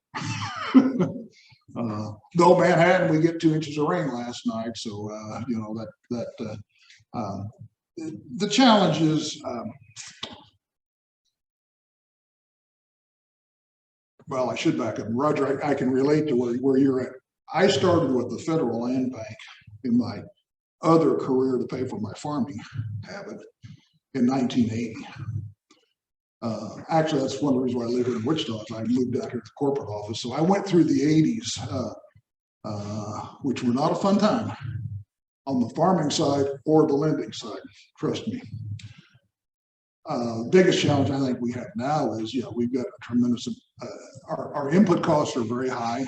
Though Manhattan, we get 2 inches of rain last night, so you know the challenge is, well, I should back up. Roger, I can relate to where you're at. I started with the Federal Land Bank in my other career to pay for my farming habit in 1980. Actually, that's one of the reasons why I live here in Wichita. I moved out here to the corporate office. So I went through the 80s, which were not a fun time on the farming side or the lending side, trust me. Biggest challenge I think we have now is, you know, we've got a tremendous, our input costs are very high.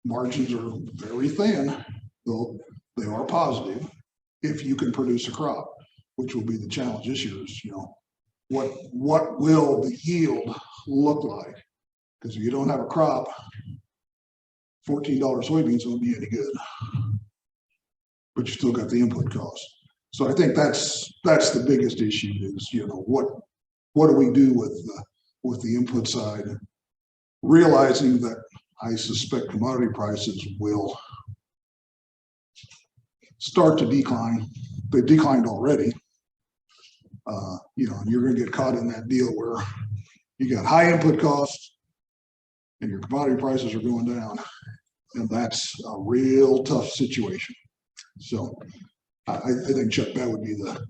Margins are very thin, though they are positive if you can produce a crop, which will be the challenge this year is, you know, what will the yield look like? Because if you don't have a crop, $14 soybeans won't be any good, but you still got the input costs. So I think that's the biggest issue is, you know, what do we do with the input side, realizing that I suspect commodity prices will start to decline. They've declined already. You know, and you're going to get caught in that deal where you got high input costs and your commodity prices are going down, and that's a real tough situation. So I think, Chuck, that would be the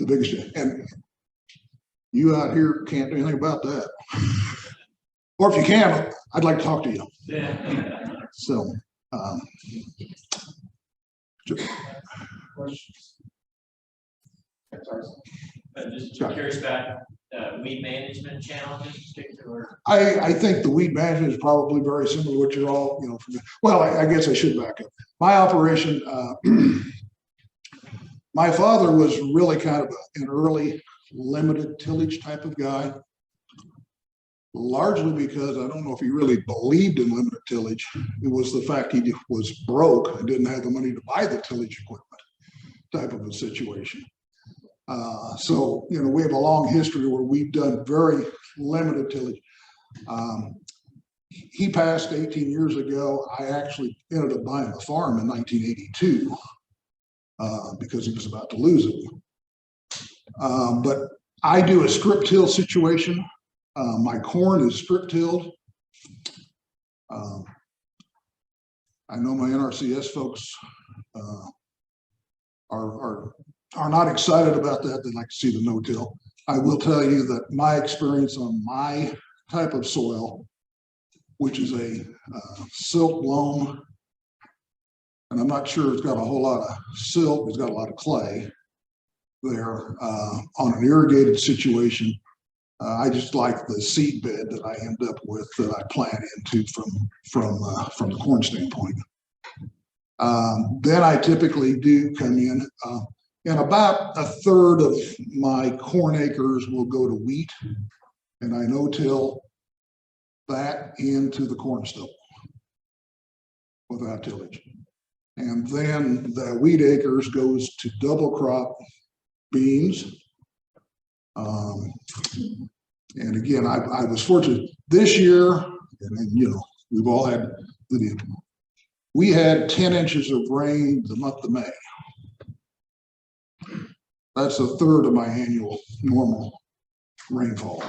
biggest. And you out here can't do anything about that. Or if you can, I'd like to talk to you. Yeah. So, Questions? Just curious about weed management challenges, particular. I think the weed management is probably very similar to what you're all, you know, well, I guess I should back up. My operation, my father was really kind of an early limited tillage type of guy, largely because I don't know if he really believed in limited tillage. It was the fact he was broke and didn't have the money to buy the tillage equipment type of a situation. So, you know, we have a long history where we've done very limited tillage. He passed 18 years ago. I actually ended up buying the farm in 1982 because he was about to lose it. But I do a strip till situation. My corn is strip tilled. I know my NRCS folks are not excited about that. They'd like to see the no-till. I will tell you that my experience on my type of soil, which is a silt loam, and I'm not sure it's got a whole lot of silt, it's got a lot of clay there on an irrigated situation. I just like the seed bed that I end up with that I plant into from the corn standpoint. Then I typically do come in, and about a third of my corn acres will go to wheat, and I no-till that into the corn stubble without tillage. And then the wheat acres goes to double crop beans. And again, I was fortunate this year, and then, you know, we've all had we had 10 inches of rain the month of May. That's a third of my annual normal rainfall.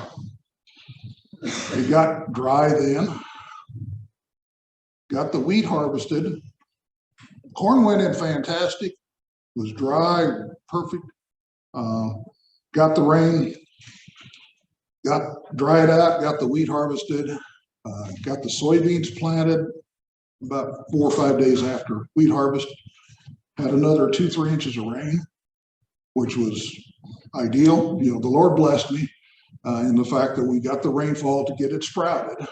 It got dry then, got the wheat harvested. Corn went in fantastic, was dry, perfect. Got the rain, got dried out, got the wheat harvested, got the soybeans planted about 4 or 5 days after wheat harvest. Had another 2-3 inches of rain, which was ideal. You know, the Lord blessed me in the fact that we got the rainfall to get it sprouted.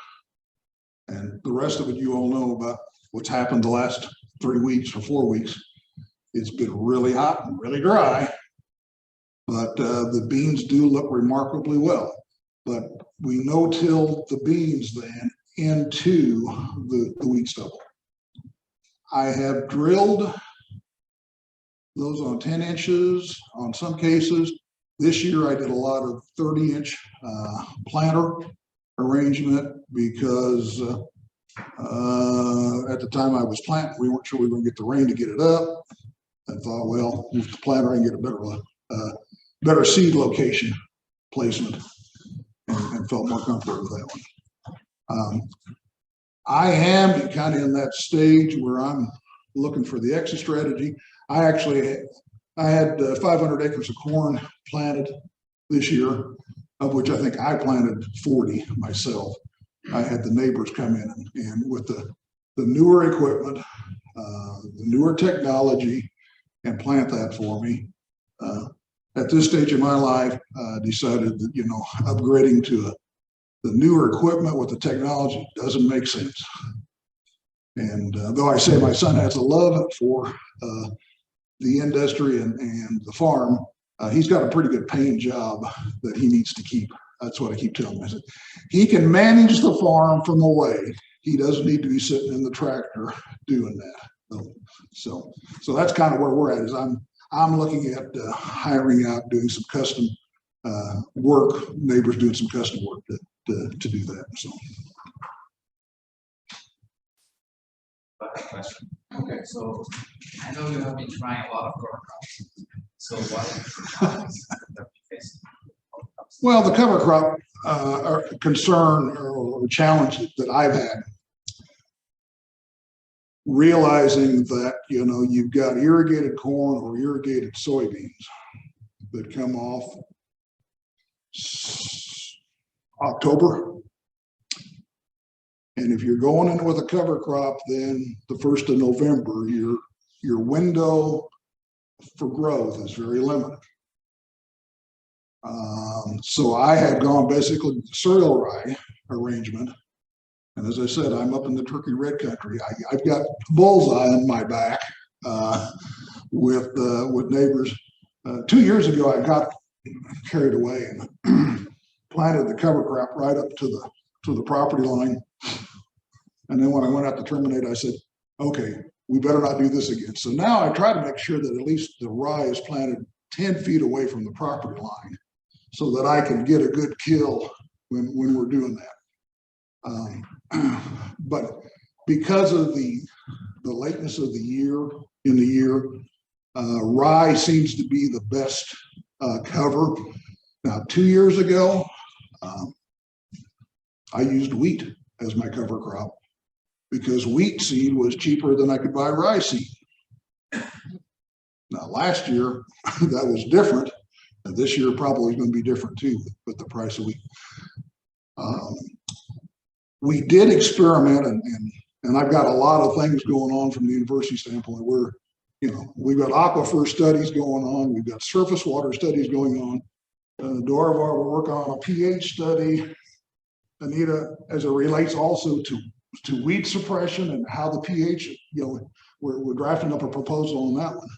And the rest of it, you all know about what's happened the last 3 weeks or 4 weeks. It's been really hot and really dry, but the beans do look remarkably well. But we no-till the beans then into the wheat stubble. I have drilled those on 10 inches on some cases. This year I did a lot of 30-inch planter arrangement because at the time I was planting, we weren't sure we were going to get the rain to get it up. I thought, well, with the planter I can get a better seed location placement, and felt more comfortable with that one. I am kind of in that stage where I'm looking for the exit strategy. I had 500 acres of corn planted this year, of which I think I planted 40 myself. I had the neighbors come in and with the newer equipment, the newer technology, and plant that for me. At this stage of my life, decided that, you know, upgrading to the newer equipment with the technology doesn't make sense. And though I say my son has a love for the industry and the farm, he's got a pretty good paying job that he needs to keep. That's what I keep telling him. I said, he can manage the farm from away. He doesn't need to be sitting in the tractor doing that. So that's kind of where we're at. Is I'm looking at hiring out, doing some custom work. Neighbors doing some custom work to do that. So. Question. Okay, so I know you have been trying a lot of cover crops. So what are the challenges that you face? Well, the cover crop concern or challenge that I've had, realizing that, you know, you've got irrigated corn or irrigated soybeans that come off October. And if you're going in with a cover crop, then the 1st of November, your window for growth is very limited. So I had gone basically with the cereal rye arrangement. And as I said, I'm up in the turkey red country. I've got bullseye on my back with neighbors. 2 years ago, I got carried away and planted the cover crop right up to the property line. And then when I went out to terminate, I said, okay, we better not do this again. So now I try to make sure that at least the rye is planted 10 feet away from the property line so that I can get a good kill when we're doing that. But because of the lateness of the year, rye seems to be the best cover. Now, 2 years ago, I used wheat as my cover crop because wheat seed was cheaper than I could buy rye seed. Now, last year, that was different. And this year probably is going to be different too, with the price of wheat. We did experiment, and I've got a lot of things going on from the university standpoint. We've got aquifer studies going on. We've got surface water studies going on. Dorivar will work on a pH study. Anita, as it relates also to weed suppression and how the pH, we're drafting up a proposal on that one.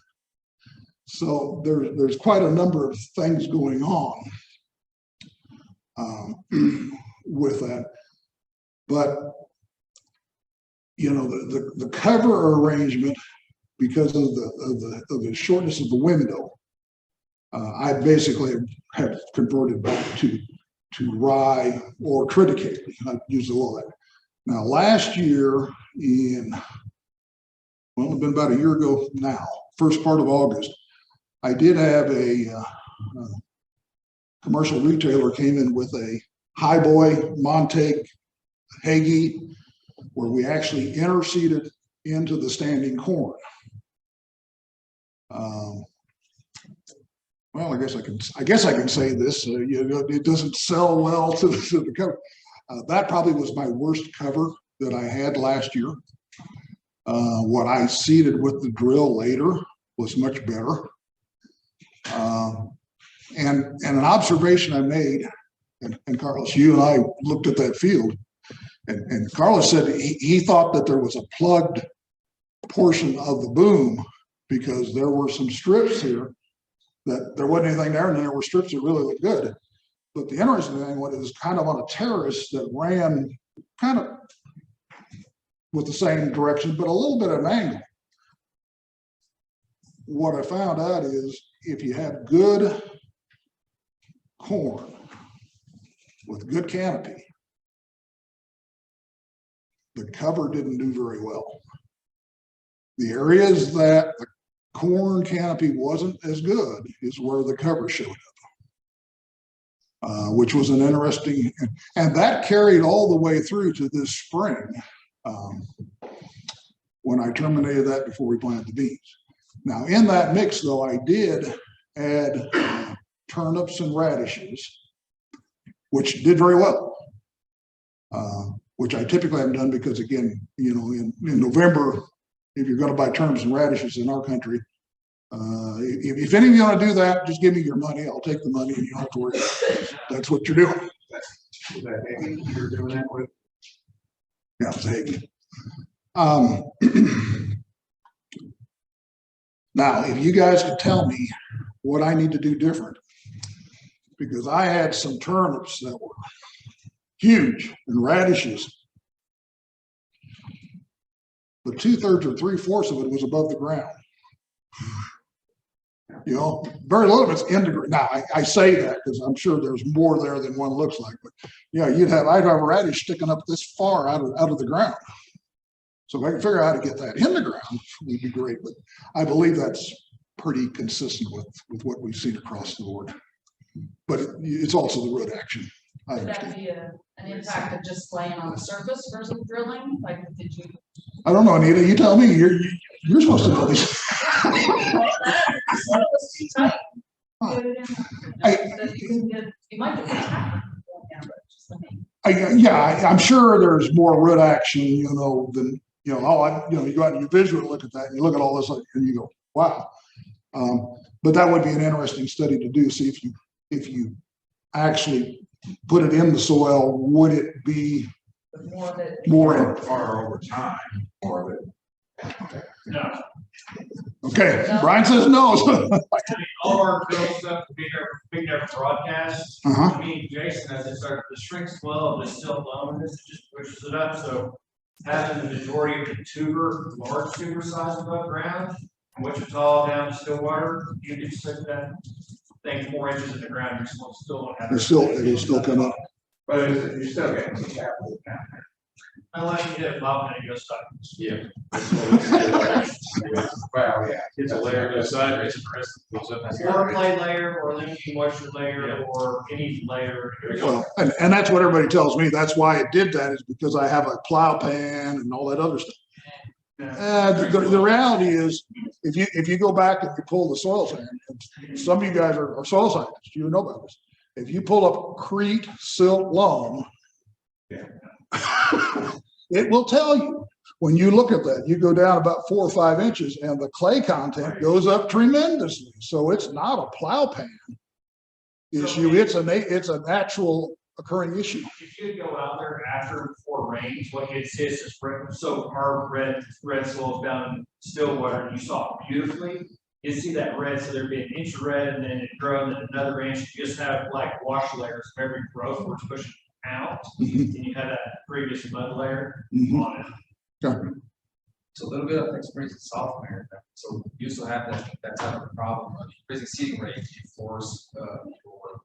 So there's quite a number of things going on with that. But, the cover arrangement, because of the shortness of the window, I basically have converted back to rye or triticale. I've used a little of that. Now, last year it's been about a year ago now, first part of August, I did have a commercial retailer came in with a Highboy Montag Hagee, where we actually interseeded into the standing corn. Well, I guess I can say this. It doesn't sell well to the cover. That probably was my worst cover that I had last year. What I seeded with the drill later was much better. And an observation I made, and Carlos, you and I looked at that field, and Carlos said he thought that there was a plugged portion of the boom because there were some strips here that there wasn't anything there, and then there were strips that really looked good. But the interesting thing was it was kind of on a terrace that ran kind of with the same direction, but a little bit of an angle. What I found out is if you have good corn with good canopy, the cover didn't do very well. The areas that the corn canopy wasn't as good is where the cover showed up, which was an interesting, and that carried all the way through to this spring when I terminated that before we planted the beans. Now, in that mix, though, I did add turnips and radishes, which did very well, which I typically haven't done because, again, in November, if you're going to buy turnips and radishes in our country, if any of you want to do that, just give me your money. I'll take the money and you don't have to worry about it. That's what you're doing. Is that Hagen you're doing that with? Yeah, it's Hagen. Now, if you guys could tell me what I need to do different, because I had some turnips that were huge and radishes, but 2/3 or 3/4 of it was above the ground. Very little of it's in the ground. Now, I say that because I'm sure there's more there than one looks like, but yeah, I'd have a radish sticking up this far out of the ground. So if I can figure out how to get that in the ground, it would be great. But I believe that's pretty consistent with what we've seen across the board. But it's also the root action. I Would that understand. be an impact of just laying on the surface versus drilling? Like, did you? I don't know, Anita. You tell me. You're supposed to know this. It was too tight. You might get attacked. I'm sure there's more root action, than you go out and you visually look at that and you look at all this and you go, wow. But that would be an interesting study to do. See if you actually put it in the soil, would it be more in? Or over time, or that. No. Okay, Brian says no. All of our drill stuff, we never broadcast. Uh-huh. I mean, Jason, as it starts to shrink slow, but still low, this just pushes it up. So having the majority of the large tuber size above ground, from Wichita down to Stillwater, you can stick that thing 4 inches in the ground, you're still won't have. It'll still come up. But you're still getting some capital down there. Unless you hit a plow and it goes stuck. Yeah. Well, yeah, it's a layer of side, it's Or clay layer, or linking moisture layer, or any layer. Well, and that's what everybody tells me. That's why it did that, is because I have a plow pan and all that other stuff. The reality is, if you go back and you pull the soil sand, and some of you guys are soil scientists, you know about this. If you pull up Crete silt loam, it will tell you, when you look at that, you go down about 4 or 5 inches and the clay content goes up tremendously. So it's not a plow pan issue. It's a natural occurring issue. If you go out there after and before rains, what you'd see is this so our red soils down in Stillwater, you saw it beautifully. You see that red, so there'd be an inch of red, and then it grow, and then another inch. You just have like wash layers of every growth where it's pushing out, and you have that previous mud layer on it. Okay. So a little bit of experience in South America. So you used to have that type of problem. Raising seeding rate, you force your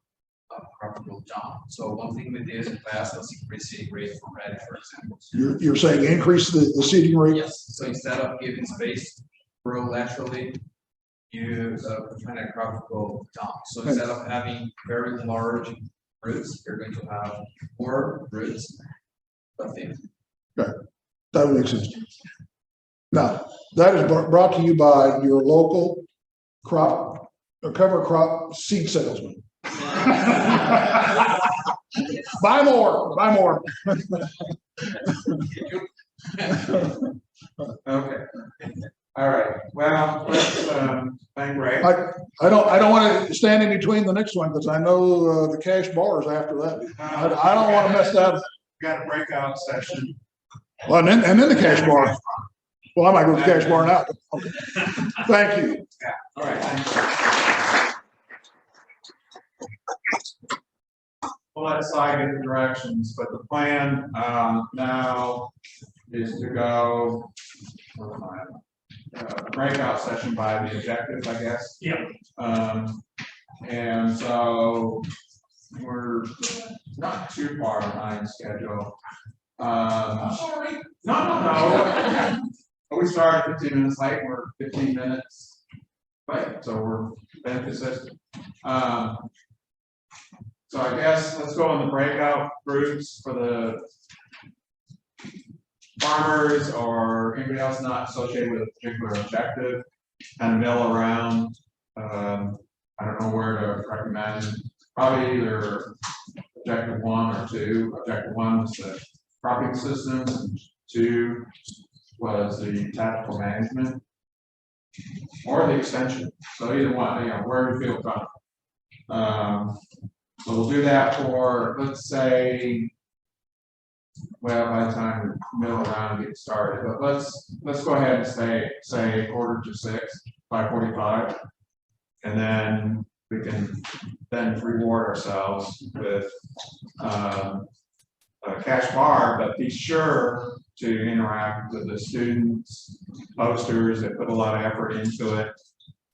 crop to go down. So one thing we did in the past was increase seeding rate for red, for example. You're saying increase the seeding rate? Yes. So instead of giving space, grow laterally, you find that crop to go down. So instead of having very large roots, you're going to have more roots, but thin. Okay, that makes sense. Now, that is brought to you by your local crop, cover crop seed salesman. Buy more, buy more. Okay. All right, well, let's, thank Ray. I don't want to stand in between the next one, because I know the cash bar is after that. I don't want to mess that up. Got a breakout session. Well, and then the cash bar. Well, I might go to the cash bar now. Okay. Thank you. Yeah, all right, thanks. We'll let Cy get the directions, but the plan, now is to go, breakout session by the objective, I guess. Yeah. And so we're not too far behind schedule. Sorry. No. We started 15 minutes late, we're 15 minutes late, so we're being consistent. So I guess let's go on the breakout groups for the farmers or anybody else not associated with a particular objective, kind of mill around. I don't know where to recommend. Probably either objective 1 or 2. Objective 1 was the cropping systems, and 2 was the tactical management or the extension. So either one, where you feel comfortable. So we'll do that for, let's say, well, by the time we middle around and get started, but let's go ahead and say 5:45, 5:45, and then we can then reward ourselves with a cash bar, but be sure to interact with the students, posters that put a lot of effort into it,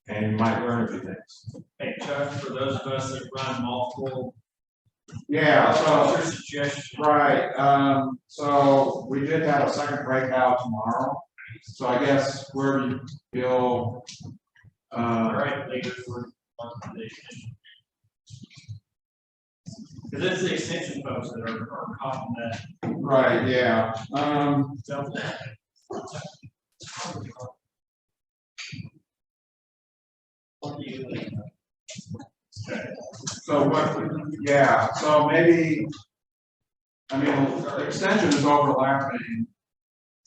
and you might learn a few things. Hey, Chuck, for those of us that run multiple. Yeah, so, what's your suggestion? right, so we did have a second breakout tomorrow, so I guess where do you feel, Right, later for the extension. Because it's the extension folks that are caught in that. right, yeah, so what, yeah, so maybe, I mean, the extension is overlapping.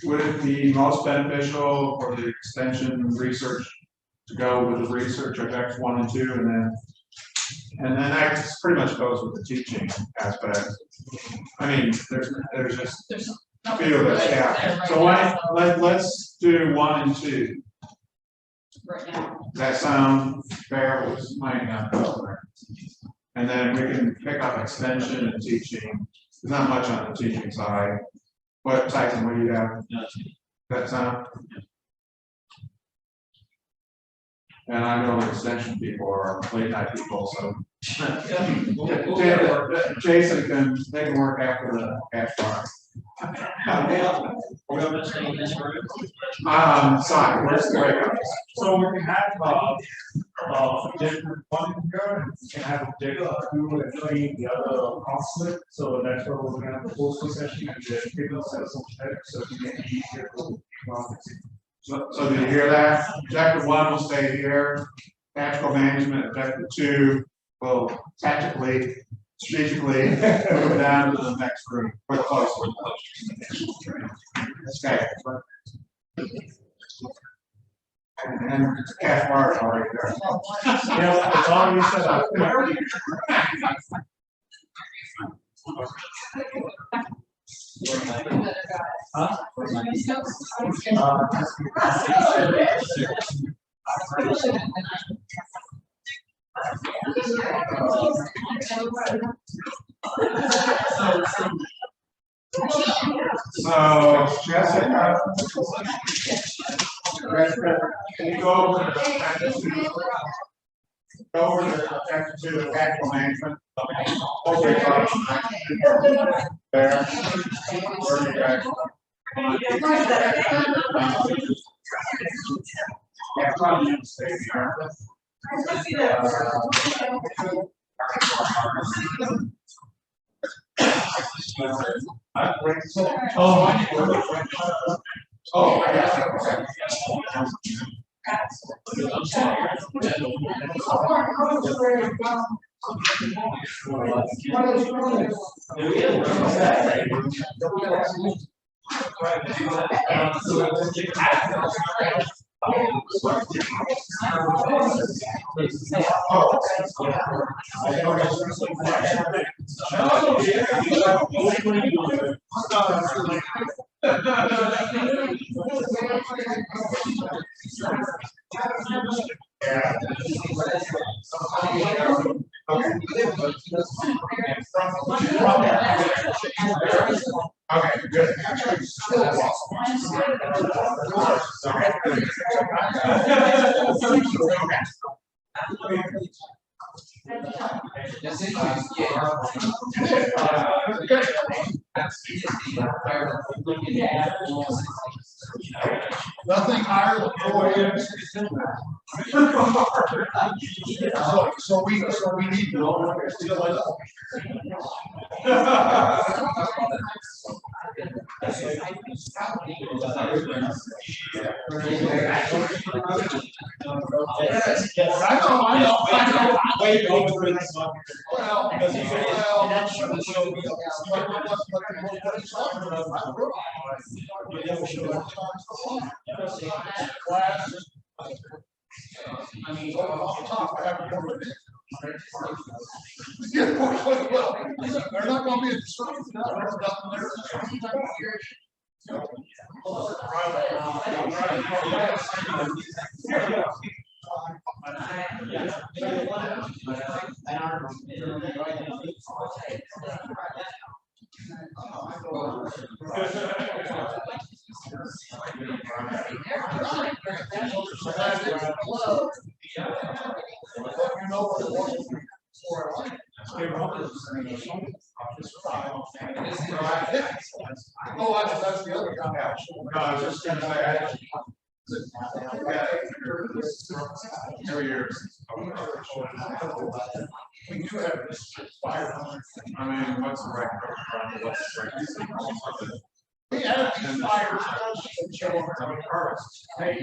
Would it be most beneficial for the extension research to go with the research objects 1 and 2, and then that pretty much goes with the teaching aspect. I mean, there's just a few of us, yeah. So let's do 1 and 2. Right now. Does that sound fair? With my and then we can pick up extension and teaching. There's not much on the teaching side. What, Tyson, what do you have? That sound? And I know the extension people are late night people, so. Jason they can work after the cash bar. Sorry, where's the breakout? So we can have, different funding code, we can have a different two and three, the other conflict, so that's where we're gonna have the postal session and the people set some text, so we can be easier to. So did you hear that? Objective 1 will stay here. Tactical management, objective 2 will tactically, strategically move down to the next room. Or close. Okay. And the cash bar is already there. Yeah, it's already set up. So, Jessica, can you go over the objective 2, the tactical management? Okay, there. Where you guys? Yeah, probably stay here. Oh, yeah. Okay, good. Nothing higher than 4 years. So we need to know what it's still like. I know. Wait, over this one. Well, because I mean, off the top, I haven't covered it. They're not gonna be a distraction. Oh, that's the other guy. No, I was just gonna say, every year. We do have this fire. I mean, what's the right? What's the right? We have these fires. Hey,